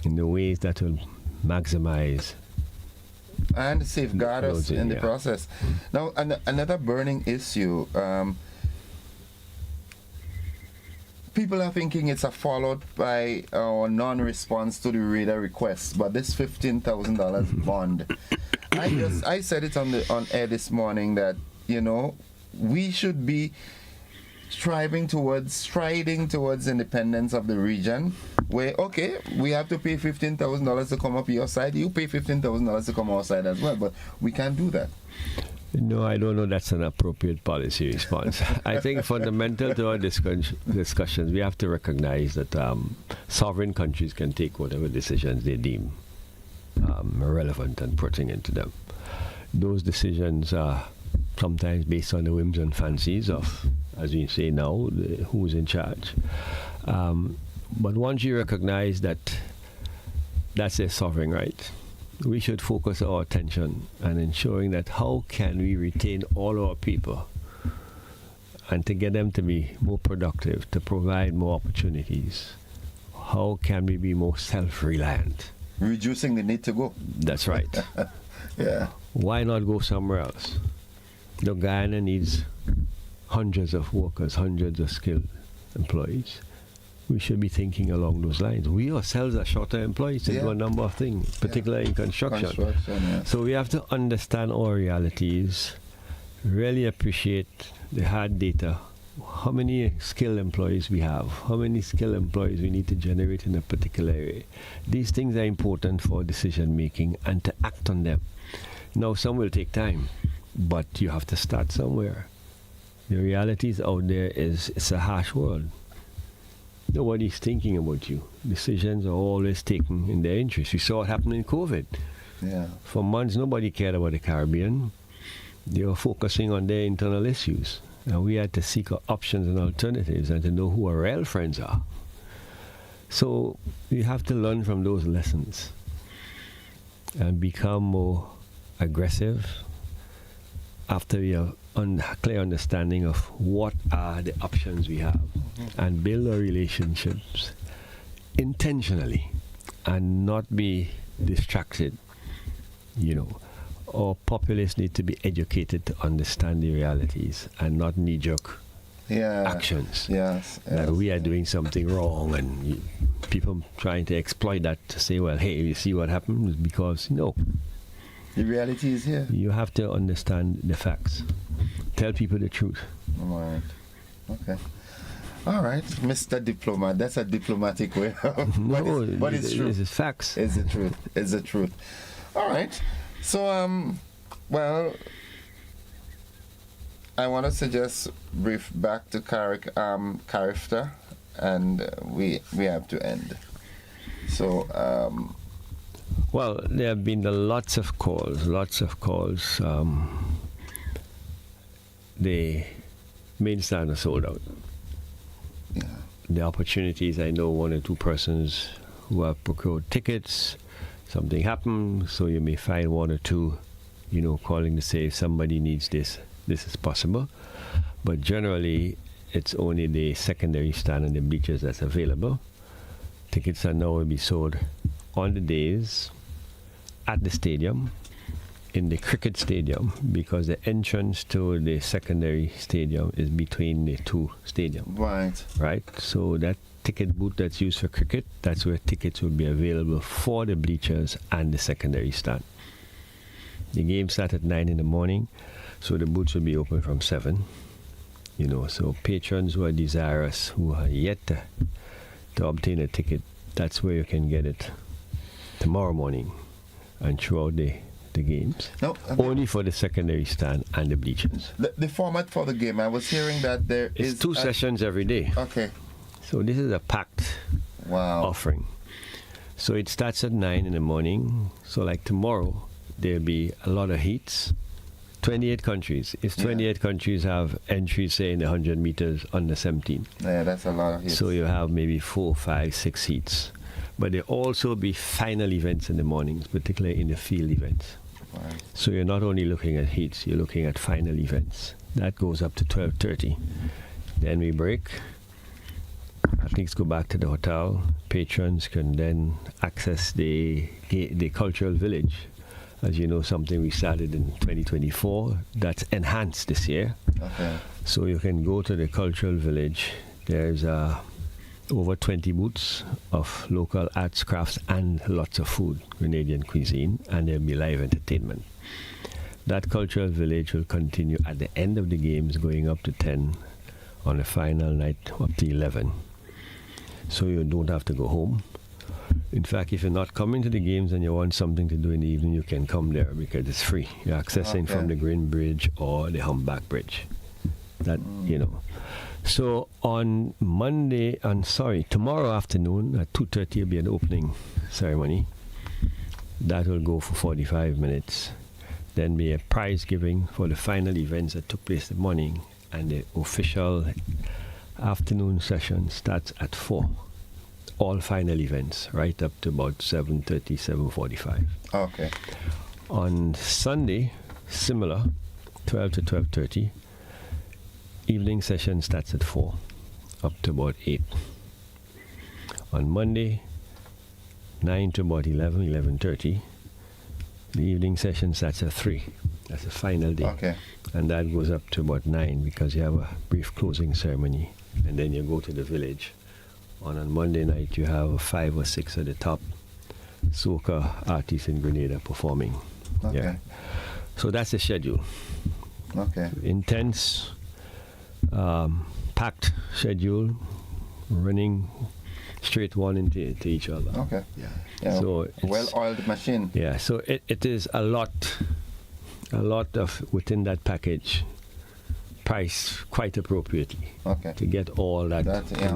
in the ways that will maximize and safeguard us in the process. Now, another burning issue. People are thinking it's a fallout by our non-response to the radar request, but this $15,000 bond. I said it on air this morning that we should be striding towards independence of the region, where, okay, we have to pay $15,000 to come up your side, you pay $15,000 to come our side as well, but we can't do that. No, I don't know that's an appropriate policy response. I think fundamental to our discussions, we have to recognize that sovereign countries can take whatever decisions they deem relevant and pertinent to them. Those decisions are sometimes based on the whims and fancies of, as we say now, who's in charge. But once you recognize that that's their sovereign right, we should focus our attention on ensuring that how can we retain all our people and to get them to be more productive, to provide more opportunities. How can we be more self-reliant? Reducing the need to go. That's right. Yeah. Why not go somewhere else? The Guyana needs hundreds of workers, hundreds of skilled employees. We should be thinking along those lines. We ourselves are shorter employees to do a number of things, particularly in construction. Yeah. So we have to understand our realities, really appreciate the hard data, how many skilled employees we have, how many skilled employees we need to generate in a particular area. These things are important for decision making and to act on them. Now, some will take time, but you have to start somewhere. The realities out there is it's a harsh world. Nobody's thinking about you. Decisions are always taken in their interest. We saw it happen in COVID. Yeah. For months, nobody cared about the Caribbean. They were focusing on their internal issues. And we had to seek options and alternatives and to know who our real friends are. So we have to learn from those lessons and become more aggressive after we have clear understanding of what are the options we have, and build our relationships intentionally and not be distracted. Our populace need to be educated to understand the realities and not knee-jerk actions. Yes. That we are doing something wrong, and people trying to exploit that to say, well, hey, you see what happened? Because, the reality is here. You have to understand the facts. Tell people the truth. All right. Okay. All right, Mr. Diplomat. That's a diplomatic way. But it's true. It's facts. It's the truth. It's the truth. All right. So, well, I want to suggest brief back to Carifta, and we have to end. So, well, there have been lots of calls. The main stand are sold out. Yeah. The opportunities, I know one or two persons who have procured tickets. Something happened, so you may find one or two, calling to say if somebody needs this is possible. But generally, it's only the secondary stand and the bleachers that's available. Tickets are now will be sold on the days at the stadium, in the cricket stadium, because the entrance to the secondary stadium is between the two stadiums. Right. So that ticket booth that's used for cricket, that's where tickets will be available for the bleachers and the secondary stand. The game starts at 9 in the morning, so the booths will be open from 7. So patrons who are desirous, who are yet to obtain a ticket, that's where you can get it tomorrow morning and throughout the games. Only for the secondary stand and the bleachers. The format for the game, I was hearing that there it's is 2 sessions every day. Okay. So this is a packed offering. So it starts at 9 in the morning. So like tomorrow, there'll be a lot of heats. 28 countries. If 28 countries have entries, say, in the 100 meters under 17. Yeah, that's a lot of heats. So you have maybe 4, 5, 6 heats. But there also be final events in the mornings, particularly in the field events. Right. So you're not only looking at heats, you're looking at final events. That goes up to 12:30. Then we break. Athletes go back to the hotel. Patrons can then access the cultural village. As you know, something we started in 2024 that's enhanced this year. Okay. So you can go to the cultural village. There's over 20 booths of local arts, crafts, and lots of food, Grenadian cuisine, and there'll be live entertainment. That cultural village will continue at the end of the games, going up to 10 on the final night, up to 11. so you don't have to go home. In fact, if you're not coming to the games and you want something to do in the evening, you can come there because it's free. You're accessing from the Green Bridge or the Humpback Bridge. That, you know. So on tomorrow afternoon at 2:30 will be an opening ceremony. That will go for 45 minutes. Then be a prize giving for the final events that took place this morning, and the official afternoon session starts at 4. All final events, right up to about 7:30, 7:45. Okay. On Sunday, similar, 12 to 12:30. Evening session starts at 4, up to about 8. On Monday, 9 to about 11, 11:30. The evening session starts at 3. That's the final day. Okay. And that goes up to about 9 because you have a brief closing ceremony. And then you go to the village. On Monday night, you have 5 or 6 of the top soca artists in Grenada performing. Okay. Yeah. So that's the schedule. Okay. Intense, packed schedule, running straight one into each other. Okay. Yeah. So well-oiled machine. Yeah. So it is a lot of within that package, priced quite appropriately. Okay. To get all that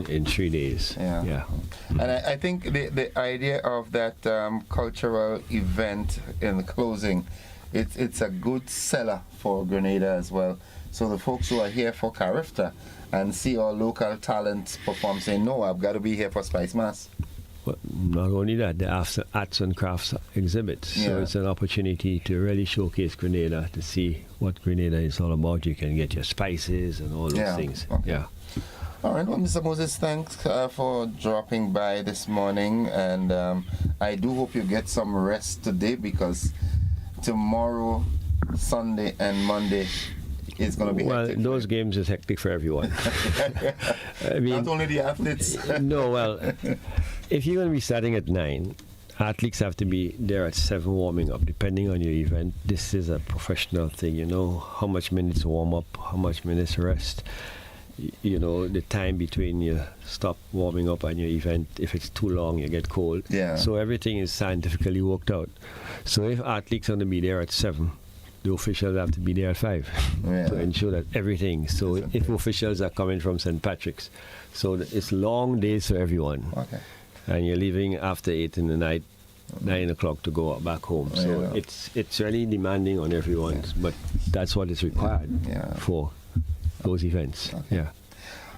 in 3 days. Yeah. And I think the idea of that cultural event in the closing, it's a good seller for Grenada as well. So the folks who are here for Carifta and see our local talent perform, say, no, I've got to be here for Spice Mass. But not only that, the arts and crafts exhibits. So it's an opportunity to really showcase Grenada, to see what Grenada is all about. You can get your spices and all those things. Okay. Yeah. All right, well, Mr. Moses, thanks for dropping by this morning. And I do hope you get some rest today, because tomorrow, Sunday, and Monday is going to be hectic. Well, those games is hectic for everyone. I mean, not only the athletes. No, well, if you're going to be starting at 9, athletes have to be there at 7 warming up, depending on your event. This is a professional thing, you know, how much minutes warm up, how much minutes rest, you know, the time between you stop warming up and your event. If it's too long, you get cold. Yeah. So everything is scientifically worked out. So if athletes are going to be there at 7, the officials have to be there at 5 to ensure that everything. So if officials are coming from St. Patrick's, so it's long days for everyone. Okay. And you're leaving after 8 in the night, 9 o'clock to go back home. So it's really demanding on everyone, but that's what is required for those events. Okay. Yeah.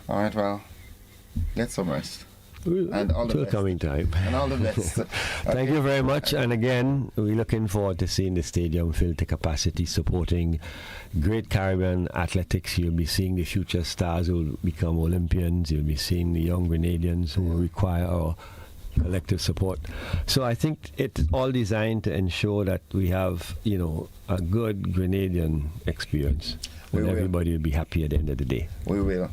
All right, well, get some rest. And all the Till best. coming time. And all the best. Thank you very much. And again, we're looking forward to seeing the stadium filled to capacity, supporting great Caribbean athletics. You'll be seeing the future stars who will become Olympians. You'll be seeing the young Grenadians who will require our collective support. So I think it's all designed to ensure that we have, you know, a good Grenadian experience. And everybody will be happy at the end of the day. We will.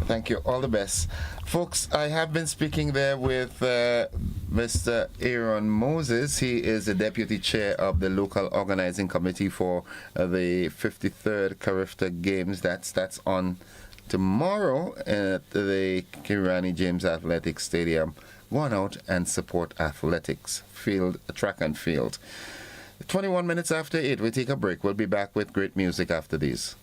Thank you. All the best. Folks, I have been speaking there with Mr. Aaron Moses. He is the Deputy Chair of the Local Organizing Committee for the 53rd Carifta Games. That's on tomorrow at the Kirani James Athletic Stadium. Go on out and support athletics, track and field. 21 minutes after 8, we take a break. We'll be back with great music after these.